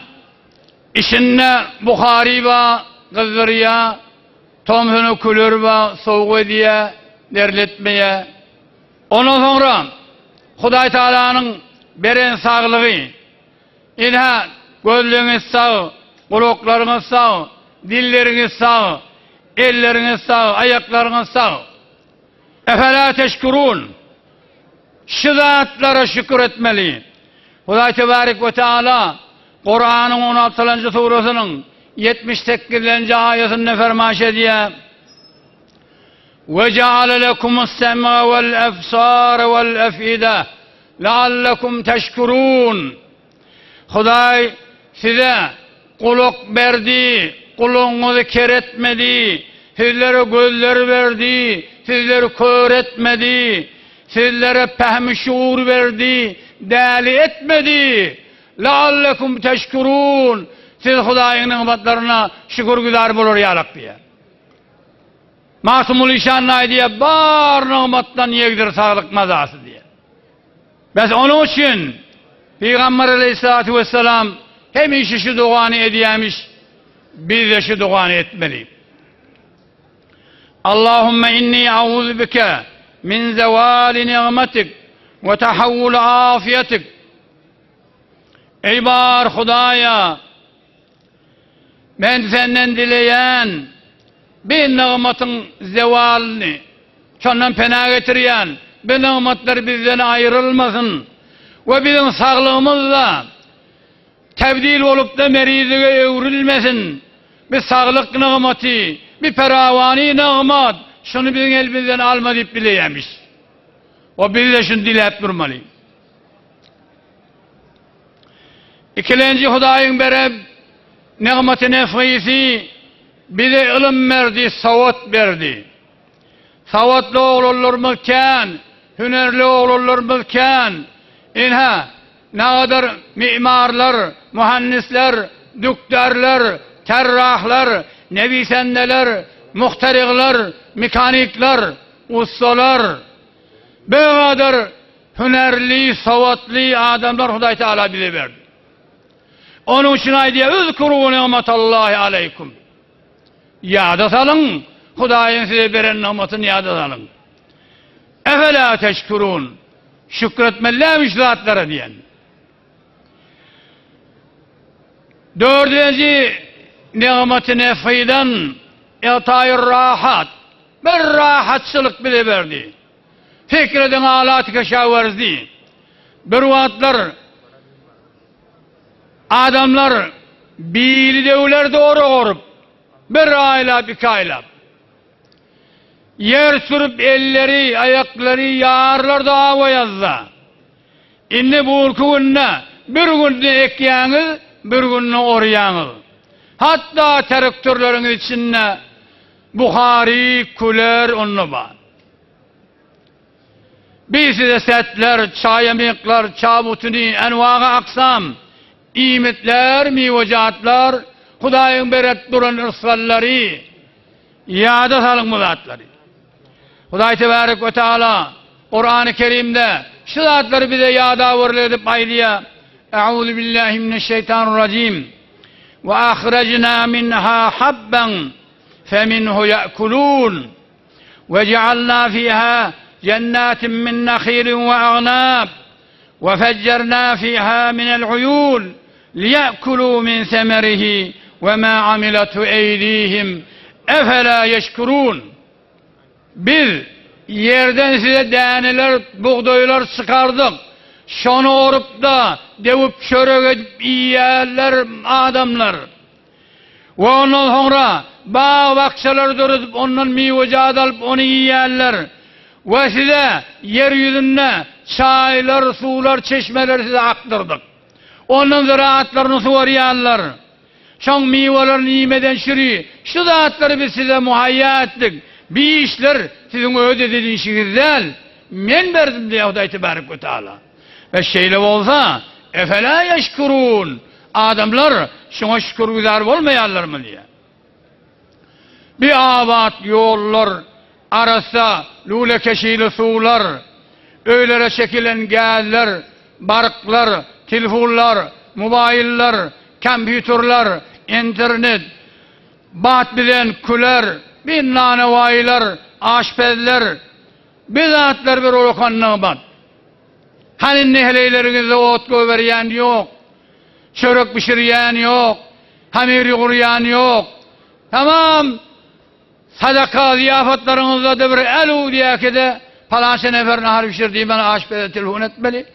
işinne Bukhari va, Kızdırıya, tomhunu külür va, soğuk ediye, derletmeye. Ondan sonra, Huday Teala'nın beren sağlığı, İnha gözleriniz sağ, kulaklarınız sağ, dilleriniz sağ, elleriniz sağ, ayaklarınız sağ. Efela teşkurun. Şu zatlara şükür etmeli. Huday Tebarek ve Teala Kur'an'ın 16. surasının 78. ayetinde fermaş ediyor. وَجَعَلَ لَكُمُ السَّمْعَ وَالْأَبْصَارَ وَالْأَفْئِدَةَ لَعَلَّكُمْ تَشْكُرُونَ. Huday size kulak verdi, kulunuzu ker etmedi, sizlere gözler verdi, sizleri kör etmedi, sizlere fehmi şuur verdi, deli etmedi. لَعَلَّكُمْ تَشْكُرُونَ. Siz Huday'ın nimetlerine şükürgüzar bulur yalak diye. Masumul İşanlay diye bar nimetten yegdir sağlık mazası diye. Biz onun için Peygamber Aleyhisselatü Vesselam hem işi şu duanı ediyemiş, biz de şu duanı etmeliyiz. Allahümme inni a'udhu bike min zevali ni'metik ve tahavvul afiyetik. Ey bar Hudaya, ben senden dileyen bir nimetin zevalini, ondan pena getiriyen bir nimetler bizden ayrılmasın. Ve bizim sağlığımızla tebdil olup da merizine evrilmesin. Bir sağlık nimeti, bir peravani nimet, şunu bizim elimizden alma deyip bileyemiş. O biz de şunu dileyip durmalıyız. İkinci Hudayın bereb nimeti nefisi bize ilim verdi, savat verdi. Savatlı oğullarımızken, hünerli oğullarımızken, İnha ne kadar mimarlar, mühendisler, doktorlar, cerrahlar, nevisendeler, muhterikler, mekanikler, ustalar, bu kadar hünerli, savatlı adamlar Huday Teala bize verdi. Onun için aydiye üzkuru nimetallahi aleykum. Yada salın, Huday'ın size veren nimetini yada salın. Efela teşkurun. Şükretmelilermiş zatlara diyen. Dördüncü nimeti nefiden itayir rahat. Bir rahatçılık bile verdi. Fikredin alat-ı keşaverdi. Bir vaatlar adamlar biri devler doğru korup bir aylap iki aylap yer sürüp elleri ayakları yağarlar da hava yazda. İnne bu ülkünde bir günde ekyanız bir günde oryanız. Hatta traktörlerin içinde Bukhari, Kuler, onunla var. Birisi de setler, çayemikler, çabutuni, envağı aksam, imitler, mivacatlar, Hudayın beret duran ısrarları, yada salın bu zatları. Hudaý Tebarek ve Teala Kur'an-ı Kerim'de şu zatları bize yada edip aylıya. Euzu billahi mineşşeytanirracim. Ve ahrecna minha habban feminhu ya'kulun. Ve cealna fiha cennetin min nakhilin ve agnab. Ve feccerna fiha minel uyun. Liya'kulu min semerihi ve ma amilatu eydihim. Efela yeşkurun. Biz yerden size değneler, buğdaylar çıkardık. Şonu orup da devip çörek edip yiyerler adamlar. Ve ondan sonra bağ baksalar durup ondan meyvecat alıp onu yiyerler. Ve size yeryüzünde çaylar, sular, çeşmeler size aktırdık. Onun ziraatlarını suvarıyarlar. Şon meyvelerini yemeden şiri. Şu zatları biz size muhayya ettik. Bir işler sizin ödediğin işiniz değil. Men verdim diye Hudaý Tebarek ve Teala. Ve şeyle olsa efela yeşkurun. Adamlar şuna şükürgüzar olmayarlar mı diye. Bir abat yollar arasa lule keşili sular. Öylere çekilen gazlar, barklar, telefonlar, mobayiller, kompüterler, internet, bat bilen küler, bir nanevaylar, aşpezler, bizatlar bir olukanlığı bat. Hani nehleylerinize ot koyveriyen yok, çörek pişiriyen yok, hamiri kuruyan yok. Tamam, sadaka ziyafetlarınızda da bir elu diyeke de falanca nefer nahar pişirdiği bana aşpeze telefon etmeli.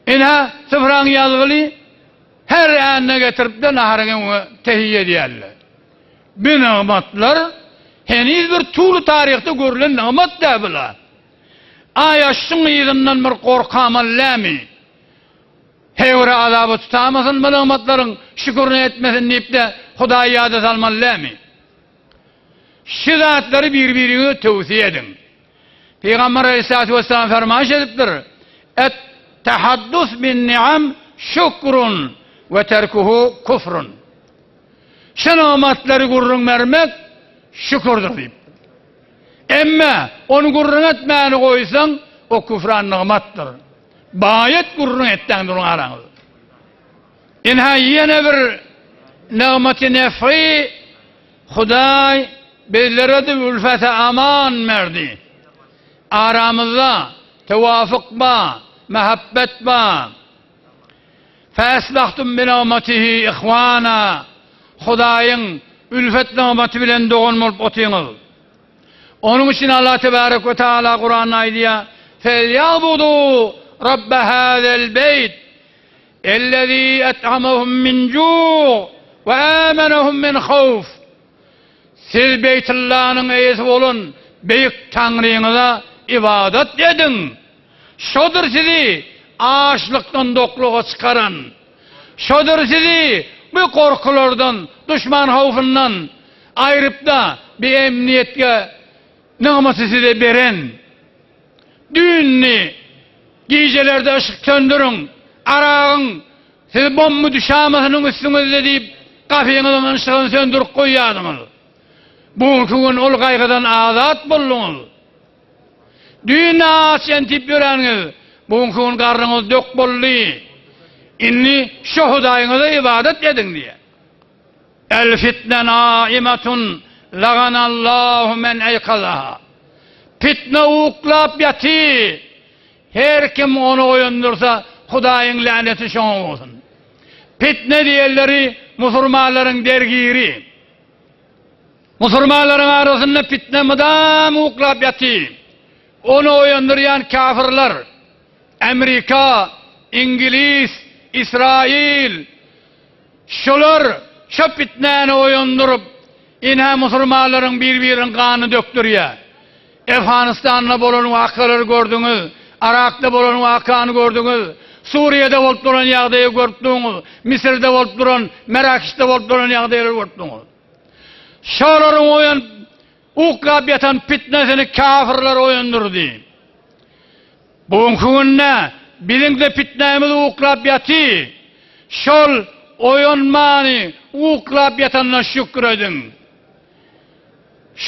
İnha sıfıran yazgılı, her anne getirip de naharını tehiyye diyerler. Bu nimetler henüz bir tuğlu tarihte görülen nimet de bile. Ayaşın izinden bir korkamallı. Hevre azabı tutamasın bu nimetlerin şükürünü etmesin deyip de Hudaýy yada salmalı. Şu zatları birbirini tevsiye edin. Peygamber Aleyhisselatü Vesselam fermaş ediptir. Et tahaddus bin ni'am şükrun ve terkuhu kufrun. Şu nimetleri gurrun vermek şükürdür deyip. Emme onu gurrun etmeyeni koysan o küfran nimettir. Bayet gurrun etten durun aranız. İnha yine bir nimeti nef'i Hudaý bizlere de ülfete aman verdi. Aramızda tevafuk ba, mehabbet ba. Fesbahtum bi nimetihi ihvana. Hudaýyň ülfet nimeti bilen doğunmup otyňyz. Onun için Allah Tebarek ve Teala Kur'an'da aydiya فَلْيَعْبُدُوا رَبَّ هَذَا الْبَيْتِ اَلَّذ۪ي اَتْعَمَهُمْ مِنْ جُوعٍ وَآمَنَهُمْ مِنْ خَوْفٍ. Siz Beytullah'ın eyesi olun, büyük Tanrı'na ibadet edin. Şodur sizi açlıktan dokluğa çıkaran. Şodur sizi bu korkulardan, düşman havfından ayırıp da bir emniyetke nimeti size veren. Düğünni gecelerdə ışık söndürün, arağın siz bombu düşamasının üstünüzde deyip kafeňizden ışığını söndürüp koyadınız. Bugün ol kaygıdan azat buldunuz. Düğünü açan tip göreniz, bugün karnınız dök bolly. İnni şu Hudaýyňyza ibadet edin diye. El fitne naimetun laganallahu men eykazaha. Fitne uklap yati. Her kim onu oyundursa Hudaýyň laneti şoňa bolsun. Fitne diýerleri musulmanlaryň dergiri. Musulmanlaryň arasynda fitne mydam uklap yati. Onu oyundurýan kafirler, Amerika, İngiliz, İsrail, şolar şu fitneni oyundurup inha musulmanlaryň bir-biriniň kanyny döktürýär. Afganistan'da bolan wakaları gördüňiz, Irak'ta bolan wakany gördüňiz, Suriýede bolup duran ýagdaýy gördüňiz, Misirde bolup duran, Merakeşde bolup duran ýagdaýlary gördüňiz. Şolaryň oýun uklap ýatan fitnesini kafirler oyundurdy. Bugünkü günde bizim de fitnemiz uklap ýaty. Şol oyunmany uklap ýatanna şükür edin.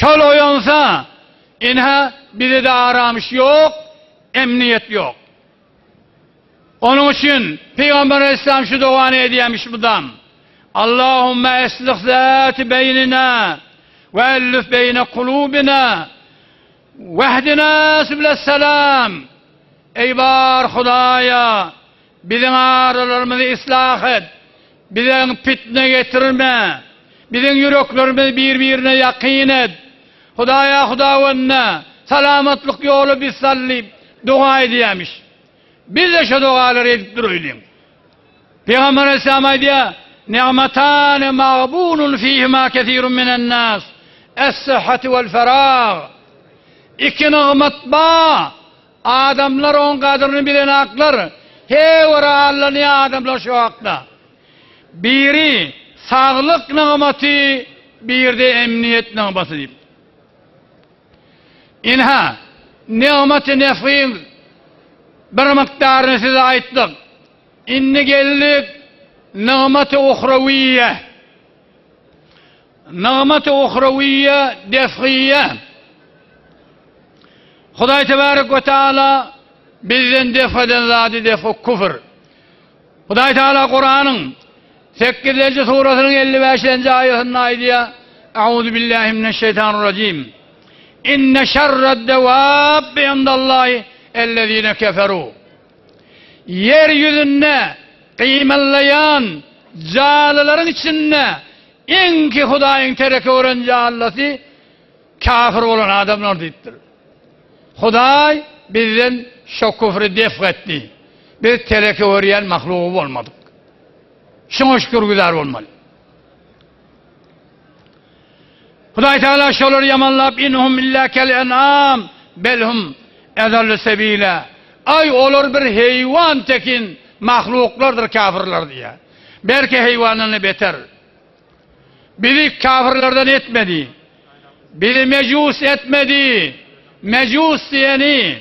şol oyansa, inha bir de aramış yok, emniyet yok. Onun için Peygamber Aleyhisselam şu duanı ediyormuş bundan. Allahümme eslih zâti beynina ve ellif beyne kulubina vehdina sübüleselam. Ey bar Hudaya, bizim aralarımızı ıslah et, bizim fitne getirme, bizim yüreklerimizi birbirine yakin et. Hudaya Hudavenna, salamatlık yolu biz sallayıp dua ediyormuş. Biz de şu duaları edip duruyoruz. Peygamber Aleyhisselam diyor, ni'metâne mağbûnun fîhimâ kethîrun minen nâs, es-sıhhati vel ferâg. İki nimet ba, adamlar on kadrini bilen aklar, hevra Allah'ın adamlar şu akla. Biri sağlık nimeti, bir de emniyet nimeti deyip. İnha, nimeti nefîn, bir miktarını size ayttık. İnni geldik, nimet-i uhraviyye. Nimet-i uhraviyye, defiyye. Huday Tebarek ve Teala bizden defeden zadi defu küfür. Huday Teala Kur'an'ın 8. surasının 55. ayetinin ayetiyle Euzu billahi mineşşeytanirracim. İnne şerred devâbbi indallahi ellezîne keferû. Yeryüzünde kıymetleyen canilerin içinde en ki Hudayın tereke oran canlısı kafir olan adamlar deyiptir. Huday bizden şu küfrü def etti. Biz tereke uğrayan mahluğu olmadık. Şuna şükür güzel olmalı. Huday Teala şoları yamanlap inhum illa kel en'am belhum edallu sebile. Ay olur bir heyvan tekin mahluklardır kafirler diye. Belki heyvanını beter. Biri kafirlerden etmedi. Biri mecus etmedi. Mecus diyeni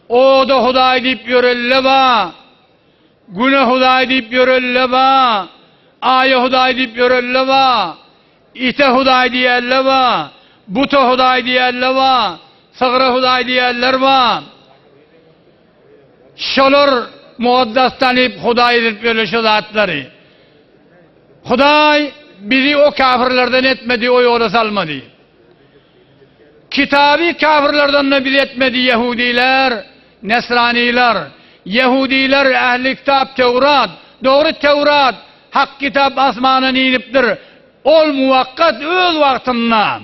o da Huday deyip yörelle ba. Güne Huday deyip yörelle ba. Aya Huday deyip yörelle ba. İte Huday diyerler ba. Buta Huday diyerler ba. Sığra Huday diyerler ba. Şolur muaddaslanıp Huday deyip böyle şu zatları. Huday bizi o kafirlerden etmedi, o yola salmadı. Kitabı kafirlerden ne bizi etmedi Yahudiler, Nesraniler. Yahudiler ehli kitap Tevrat, doğru Tevrat, hak kitap asmanın iniptir. Ol muvakkat öz vaktinden.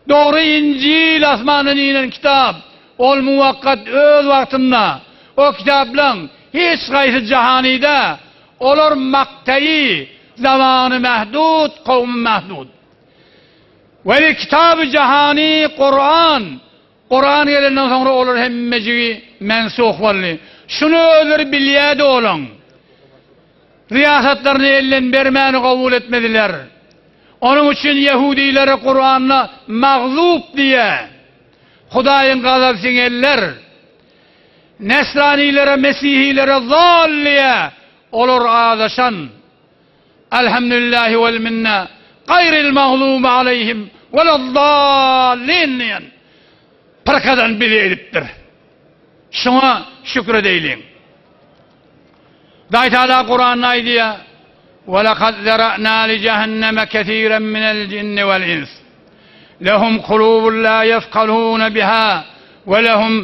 Doğru İncil asmanın inen kitap, ol muvakkat öz vaktinden. O kitapla hiç kaysı cahanide olur makteyi, zamanı mehdud, kavmi mehdud. Ve kitab-ı cihani Kur'an. Kur'an gelinden sonra olur hemmeci mensuh valli. Şunu öldür bilyede olun. Riyasatlarını elden vermeni kabul etmediler. Onun için Yahudilere Kur'an'la mağlup diye Hudayın gazabını eller. Nesranilere, Mesihilere zalliye olur ağdaşan. Elhamdülillahi vel minna. Gayril mağlubi aleyhim veleddallin diyen parkadan biri ediptir. Şuna şükredeylim. Day Teala Kur'an'ın ayetiyle وَلَقَدْ ذَرَأْنَا لِجَهَنَّمَ كَثِيرًا مِنَ الْجِنِّ وَالْإِنسِ لَهُمْ قُلُوبٌ لَا يَفْقَهُونَ بِهَا وَلَهُمْ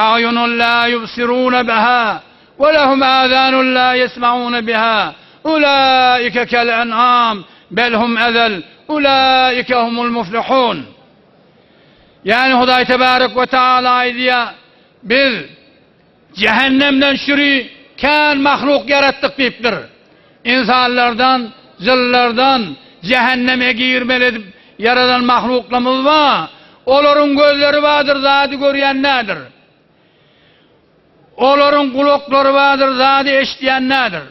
أَعْيُنٌ لَا يُبْصِرُونَ بِهَا وَلَهُمْ آذَانٌ لَا يَسْمَعُونَ بِهَا أُولَٰئِكَ كَالْأَنْعَامِ بَلْ هُمْ أَضَلُّ أُولَٰئِكَ هُمُ الْمُفْلِحُونَ. Yani Huday Tebarek ve Teala diye biz cehennemden şürüken mahluk yarattık deyiptir. İnsanlardan, zillerden cehenneme girmeli yaradan mahluklarımız var. Onların gözleri vardır, zatı gören nedir? Onların kulakları vardır, zatı eşitleyen nedir?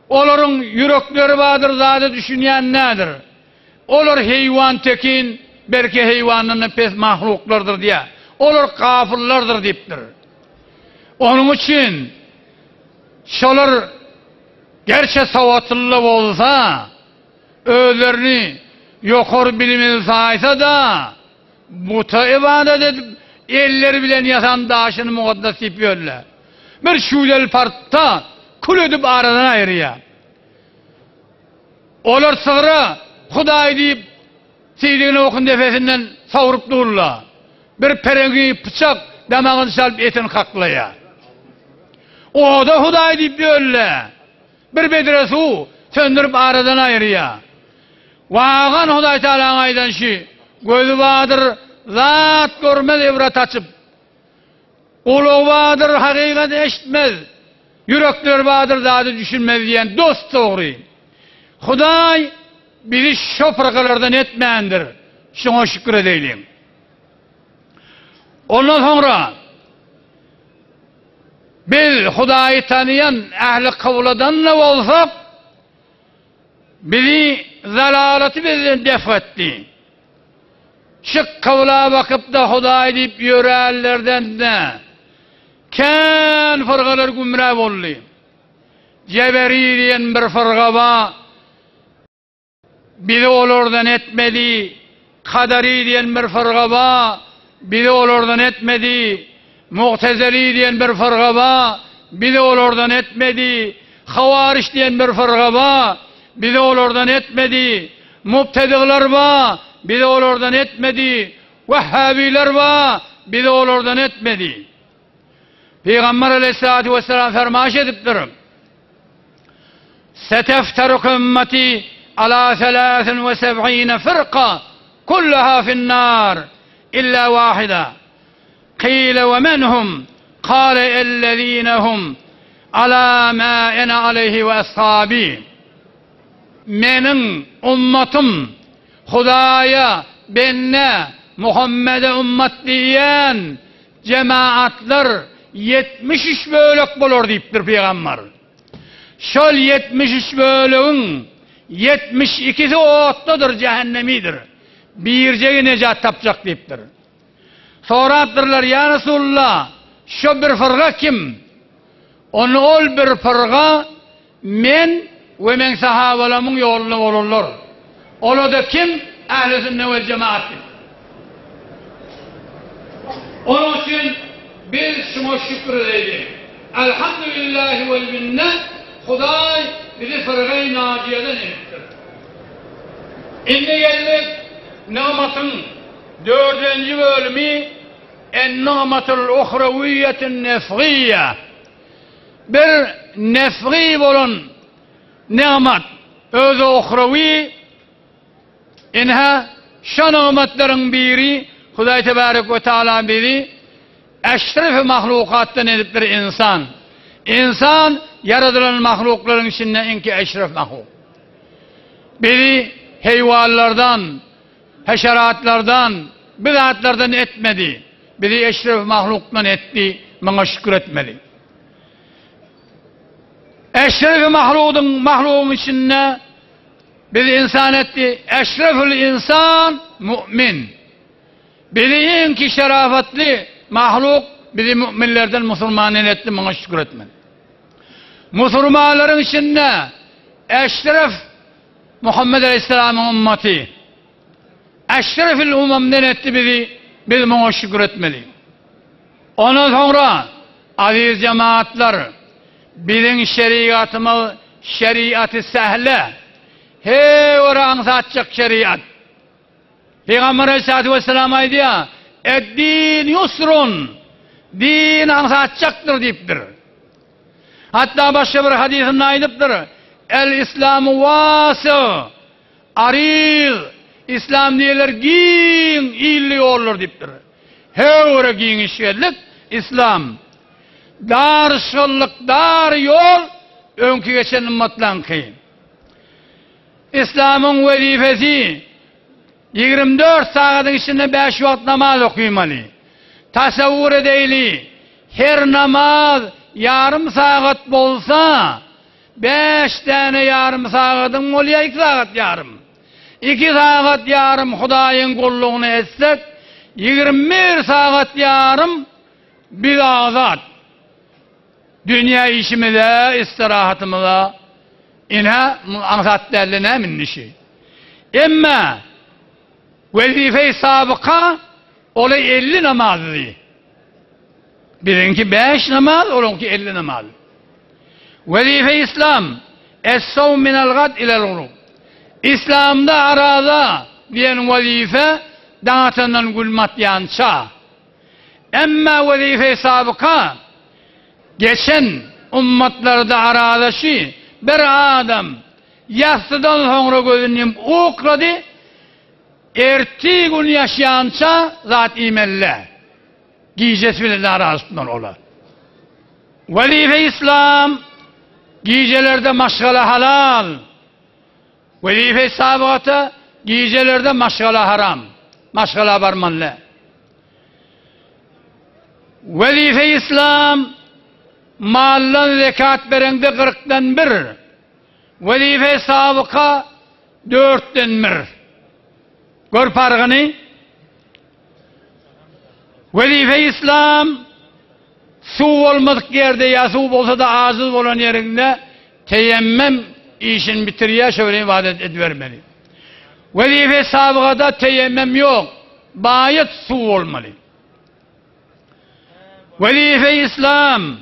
Onların yürekleri vardır, zatı düşünen nedir? Olur heyvan tekin, belki heyvanının pes mahluklardır diye. Olur kafirlerdir deyiptir. Onun için şolar gerçi savatlı olsa özlerini yokor bilimi saysa da buta ibadet edip elleri bilen yatan daşını mukaddes yapıyorlar. Bir şulel partta kul edip aradan ayırıyor. Olar sığırı Huday deyip seydiğini okun defesinden savurup dururlar. Bir perengi bıçak damağını salıp etini kaklaya. O da Huday deyip diyorlar. Bir bedre su söndürüp aradan ayırıyor. Vağan Huday Teala'nın aydan şi gözü vardır zat görmez evrat açıp. Ulu vardır hakikat eşitmez. Yürekler vardır zatı düşünmez diyen dost doğru. Huday bizi şu fırkalardan etmeyendir. Şuna şükür edelim. Ondan sonra biz Huday'ı tanıyan ehli kavladan ne olsak bizi zalaleti bizden def etti. Şık kavla bakıp da Huday deyip yürüyenlerden de kân fırkalar gümrah oldu. Ceberi diyen bir fırka var. Biri olurdan etmedi. Kaderi diyen bir fırka var. Biri olurdan etmedi. Mu'tezeli diyen bir fırka var. Biri olurdan etmedi. Havariş diyen bir fırka var. Biri olurdan etmedi. Mubtediler var. Biri olurdan etmedi. Vehhabiler var. Biri olurdan etmedi. Peygamber aleyhissalatu vesselam fermaş ediptir. Setefteruk ümmeti ala 73 fırka kullaha finnâr illa vahida. Qîle ve menhum? Kâle ellezînehum ala mâ ene aleyhi ve ashabi. Menin ummatım Hudaya, benne, Muhammed'e ümmet diyen cemaatler 73 bölük bulur deyiptir Peygamber. Şol 73 bölüğün 72'si ottadır, cehennemidir. Birceği necat tapacak deyiptir. Sonra attırlar, ya Resulullah, şu bir fırga kim? Onu ol bir fırga men ve men sahabalamın yoluna olurlar. Olu da kim? Ehl-i sünnet vel cemaattir. Onun için biz şuna şükür edelim. Elhamdülillahi vel minnet. Huday bizi fırgay naciyeden ettir. İndi geldik nimetın 4. bölümü en-nimetul uhraviyyetin nefgiyye. Bir nefgi olan nimet özü uhravi inha şu nimetlerin biri Huday Tebarek ve Teala bizi eşref mahlukattan ediptir insan. İnsan yaratılan mahlukların içinde enki eşref mahluk. Bizi heyvanlardan, haşeratlardan, bid'atlardan etmedi. Bizi eşref mahluktan etti, bana şükür etmedi. Eşref mahlukun içinde bizi insan etti. Eşrefül insan mümin. Bizi enki şerafatli mahluk bizi müminlerden Müslümanın etti, bana şükür etmedi. Müslümanların içinde eşref Muhammed Aleyhisselam'ın ümmeti. Eşrefil umamden etti bizi, biz bana şükür etmeli. Ondan sonra aziz cemaatler, bizim şeriatı sehle, hey oran satacak şeriat. Peygamber Aleyhisselatü Vesselam aydı ya, eddin yusrun, din ansatacaktır deyiptir. Hatta başka bir hadisinde aydıptır. El-İslamu vâsı, ariz, İslam diyorlar, giyin, iyiliği olur deyiptir. Hevre giyin işgellik, İslam. Dar şıllık, dar yol, önkü geçen ümmetlen kıyın. İslam'ın vazifesi, 24 saatin içinde 5 vakit namaz okuymalı. Tasavvur edeyli, her namaz yarım saat bolsa, 5 tane yarım saatin oluyor, 2 saat yarım. 2 saat yarım Hudayın kulluğunu etsek, 21 saat yarım bir azat. Dünya işimize, istirahatımıza, inha ansatlerine minnişi. Ama Vazife-i sabıka ola 50 namazdı. Birinki 5 namaz, olunki 50 namaz. Vazife-i İslam es-savm minel gad ilel gurub. İslam'da arada diyen vazife dağıtından gülmat yança. Emma vazife-i sabıka geçen ummatlarda aradaşı bir adam yastıdan sonra gözünü ukladı, erti gün yaşayança zat imelle giyecesi bile arasından ola. Vazife-i İslam giycelerde maşgala halal, vazife-i sabıkata giycelerde maşgala haram, maşgala barmanla. Vazife-i İslam mallan zekat berende 40'dan 1, vazife-i sabıka 4'ten 1. Gör farkını. Vazife-i İslam su olmadık yerde ya su olsa da ağzı olan yerinde teyemmüm işini bitiriyor, şöyle ibadet edivermeli. Vazife-i sabıkada teyemmüm yok. Bayat su olmalı. Vazife-i İslam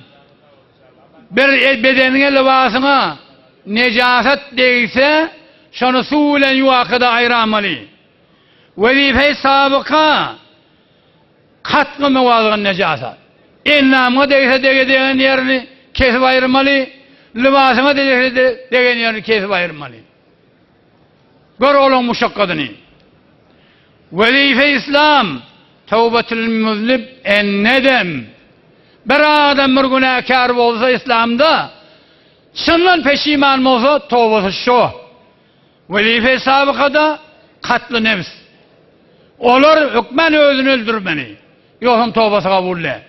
bir bedenine, libasına necaset değilse şunu su ile yuvakıda ayıramalı. Vazife-i sabıka katkı mevazığın necaset. İnnamına değilse degen yerini kesip ayırmalı. Libasına değilse degen yerini kesip ayırmalı. Gör olun muşakkadını. Vazife-i İslam tevbetül müznib en nedem. Bir adam bir günahkar olsa İslam'da şundan peşiman olsa tevbesi şu. Vazife-i sabıkada katlı nefs. Olur hükmen özünü öldürmeni. Yoksa tevbesi kabulle.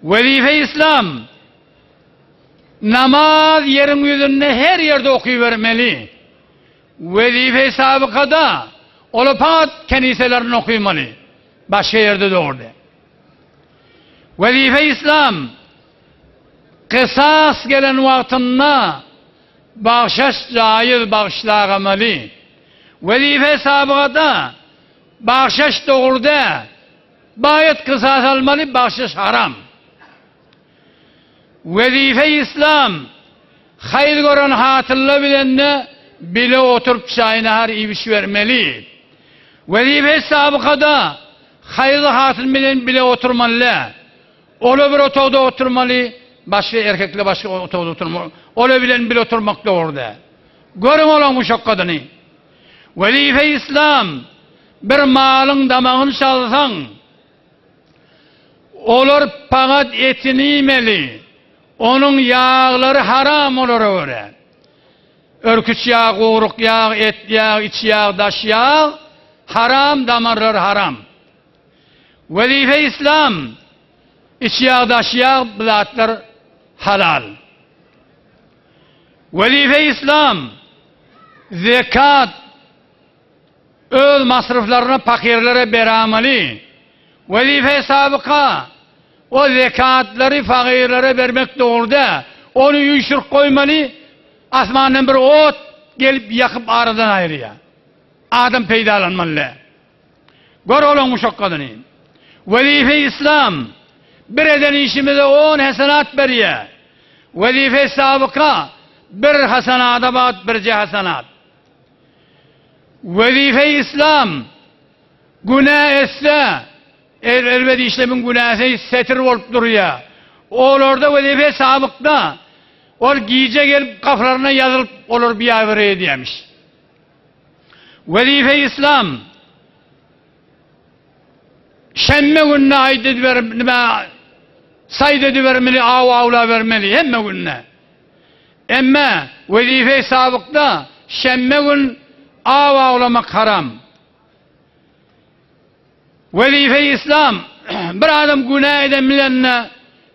Vazife-i İslam namaz yerin yüzünde her yerde okuyuvermeli. Vazife-i sabıkada olupat keniselerini okuymalı. Başka yerde de orada. Vazife-i İslam kısas gelen vaktinde bağışış caiz bağışlamalı. Vazife-i sabıkada bağışış doğruda bayat kısas almalı, bağışış haram. Vazife-i İslam hayır gören hatırla bilenle bile oturup çayına her ibiş vermeli. Vazife-i sabıkada hayırlı hatırla bilen bile oturmalı. Ola bir otogda oturmalı, başka erkekle başka otogda oturmalı. Ola bilen bile oturmak da orada. Görün olan muşakkadını. Vazife-i İslam bir malın damağını çalsan olur pagat etini yemeli. Onun yağları haram olur öyle. Örküç yağı, kuyruk yağı, et yağı, iç yağı, daş yağı haram, damarlar haram. Vazife-i İslam iç yağı, daş yağı, bilatlar halal. Vazife-i İslam zekat öz masraflarını fakirlere vermeli. Vazife-i sabıka o zekatları fakirlere vermek doğruda. Onu yuşur koymalı. Asmandan bir ot gelip yakıp aradan ayırıyor. Adam peydalanmalı. Gör olun muşakkadını. Vazife-i İslam bir eden işimize 10 hasenat veriyor. Vazife-i sabıka bir hasenata bağıt bir hasenat. Vazife-i İslam günah etse elbette işlemin günahı setir olup duruyor. Orada vazife-i sabıkta o giyece gelip kafalarına yazılıp olur bir avre diyemiş. Vazife-i İslam şemme gününe ait edivermeli, sayt edivermeli, avla vermeli, hemme gününe. Ama vazife-i sabıkta şemme gün avlamak haram. Vazife-i İslam bir adam günah edenlerine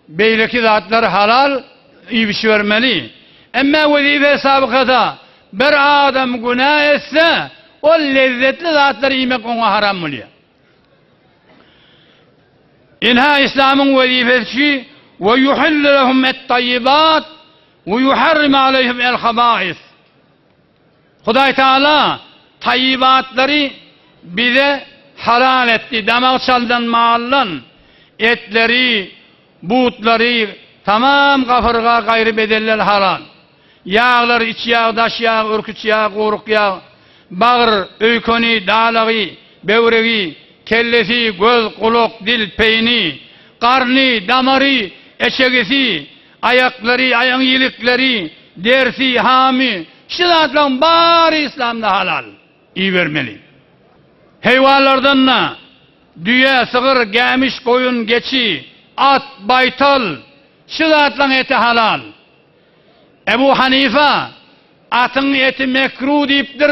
beyleki zatları halal iyi bir şey vermeli. Ama vazife-i sabıkada bir adam günah etse o lezzetli zatları yemek ona haram oluyor. İnha İslam'ın vazifesi ve yuhillu lehum et-tayyibat ve yuharrim aleyhim el-habâis. Huday Teala tayyibatları bize halal etti. Damak çaldan mallan etleri, buğutları tamam kafırga gayrı bedeller halal. Yağlar, iç yağ, daş yağ, ürküç yağ, kuyruk yağ, bağır, öykoni, dağlağı, böğreği, kellesi, göz, kulak, dil, peyni, karnı, damarı, eşegesi, ayakları, ayağın iyilikleri, dersi, hami, şilatlan bari İslam'da halal. İyi vermeli. Hayvanlardan da düye, sığır, gemiş, koyun, geçi, at, baytal, şilatlan eti halal. Ebu Hanife atın eti mekruh deyiptir,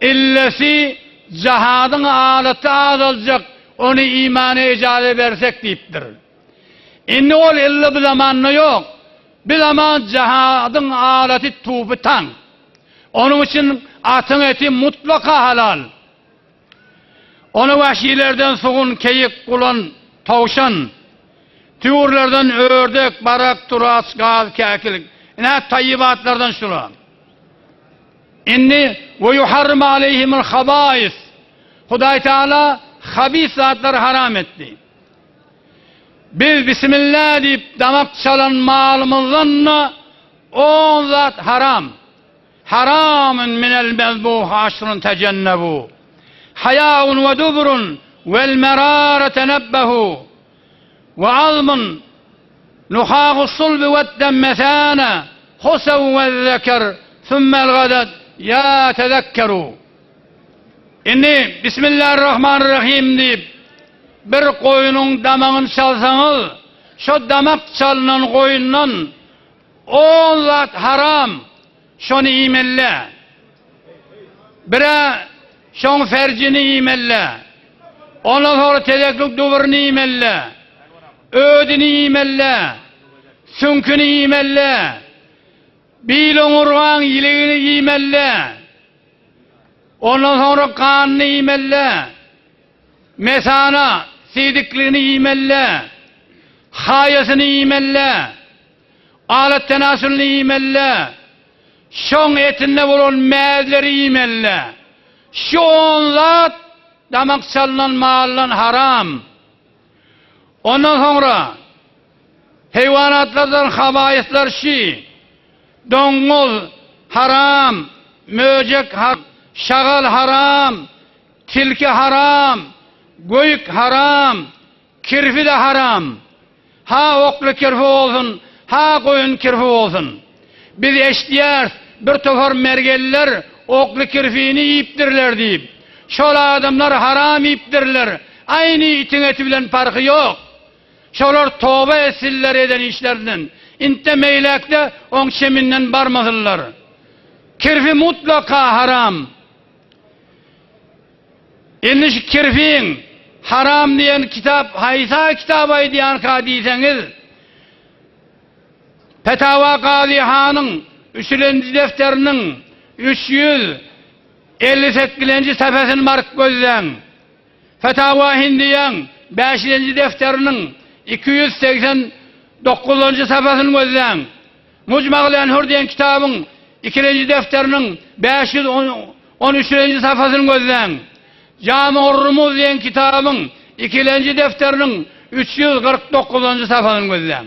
illesi cihadın alatı az olacak, onu imana icazet versek deyiptir. İnni ol illa bir zamanı yok, bir zaman cihadın alatı tuğbu tank. Onun için atın eti mutlaka halal. Onu vahşilerden soğun, keyik, kulan, tavşan, tüyürlerden ördek, barak, turas, gaz, kekilik, ne tayyibatlardan şular. İnni ve yuharrim aleyhimul habais. Huday Teala habis zatları haram etti. Biz Bismillah deyip damak çalan malımızdan o zat haram. Haramun minel mezbuh aşrın tecennebu. Hayâun ve duburun vel merâre tenebbehu. Ve azmun nuhâhu sulbi ve demmethâne. Husev ve zeker. Thummel gadet ya tezekkeru. İnni Bismillahirrahmanirrahim deyip bir koyunun damağını çalsanız, şu damak çalınan koyundan o zat haram, şunu imelle. Bire şun fercini imelle. Ondan sonra tezeklik duvarını imelle. Ödünü imelle. Sünkünü imelle. Bilon urgan ileğini imelle. Ondan sonra kanını imelle. Mesana, sidikliğini imelle. Hayasını imelle. Alet tenasülünü imelle. Şun etinde vuran mezleri imelle. Şu onlat damak çalınan mallan haram. Ondan sonra hayvanatlardan habayisler dongul haram, möcek haram, şagal haram, tilki haram, göyük haram, kirfi de haram. Ha oklu kirfi olsun, ha koyun kirfi olsun. Biz eşdiyar bir tofar mergeliler oklu kirfiğini yiyiptirler deyip. Şola adamlar haram yiyiptirler. Aynı itin eti bilen farkı yok. Şolar tövbe esiller eden işlerden. İnte meylekte on şeminden barmazırlar. Kirfi mutlaka haram. İnniş kirfiğin haram diyen kitap, haysa kitabı diyen kadiyseniz, Fetava Kadihan'ın 3. defterinin 358. sayfasını mark gözlen. Fetava Hindiyan 5. defterinin 289. sayfasını gözlen. Mucma'l Enhur diyen kitabın 2. defterinin 513. sayfasını gözlen. Cami-ur Rumuz diyen kitabın 2. defterinin 349. sayfasını gözlen.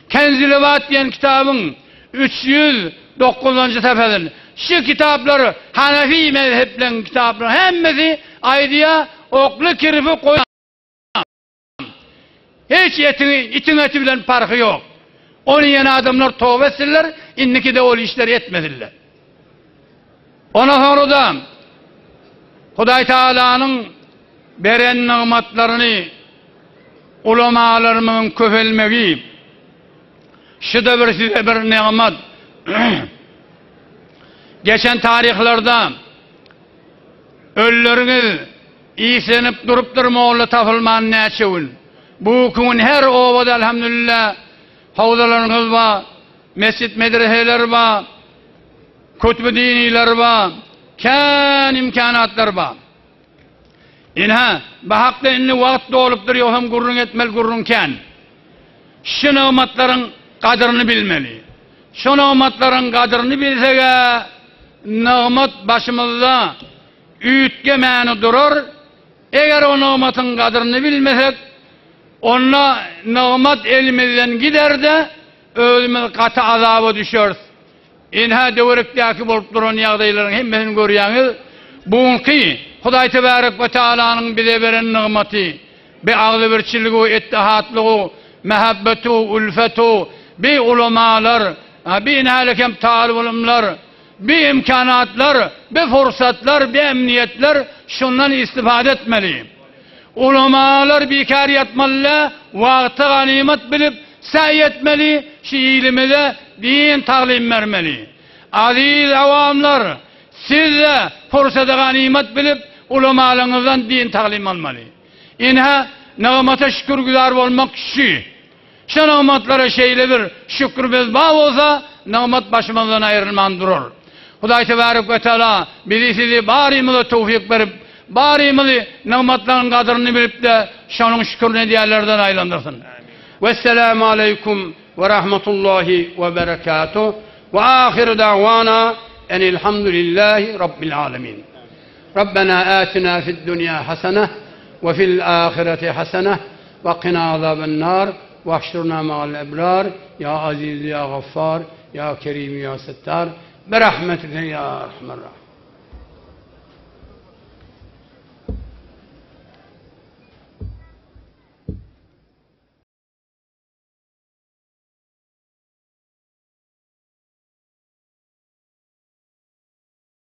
Kenz-i Rivat diyen kitabın 309. sayfasını. Şu kitapları Hanefi mezheplen kitapları hemmesi aydıya oklu kirfi koyan. Hiç itin eti bilen farkı yok. Onun yeni adamlar tövbe etsinler, inniki de o işleri etmediler. Ona sonra da Huday Teala'nın beren nimetlerini ulemalarımın köfelmevi, şu da bir nimet. Geçen tarihlerde ölüleriniz iyisenip durup durma tafılman ne çevin. Bu gün her ovada elhamdülillah havzalarınız var, mescid medreseler var, kütüb-i diniler var, kan imkanatlar var. İnha bahakta inni vakt olup duruyor hem gurrun etmel gurrunken. Şu nimetlerin kadrini bilmeli. Şu nimetlerin kadrini bilsek nimet başımızda üýtge mäni durar. Eger o nimatyň gadryny bilmesek, onna nimat elimizden gider de özümiz gata azaba düşeriz. Inha döwrekdäki bolup duran ýagdaýlaryň hemmesini görýäňiz, buňky Hudaý Tebarek we Taalanyň bize beren nimaty, be agly birçiligi, ittihatlygy, mehabbeti, ulfeti, be ulamalar, be inhalekem talib ulumlar, be imkanatlar, be fursatlar, be emniyetler şundan istifade etmeli. Ulamalar bekar yatmalı, wagty ganimet bilip säy etmeli, şu ilimize din talim vermeli. Aziz awamlar, siz de fursata ganimet bilip ulamalarınızdan din talim almalı. Inha nigmata şükürgüzar bolmak kişi. Şu nimatlara şeýle bir şükrümiz bar bolsa, nimat başymyzdan aýrylman durar. Hudaý Tebarek we Taala bizi sizi barymyza tawfik berip, barymyzy nimatlaryň gadryny bilip de şonuň şükürine diýerlerden aýlandyrsyn. Vesselamu aleykum ve rahmetullahi ve berekatuh. Ve ahiru da'wana enilhamdülillahi rabbil alemin. Rabbena atina fid dunya hasene ve fil ahireti hasene ve qina azaben nar ve ahşurna ma'al ebrar ya aziz ya gaffar ya kerim ya settar berahmetike ya rahman rahim.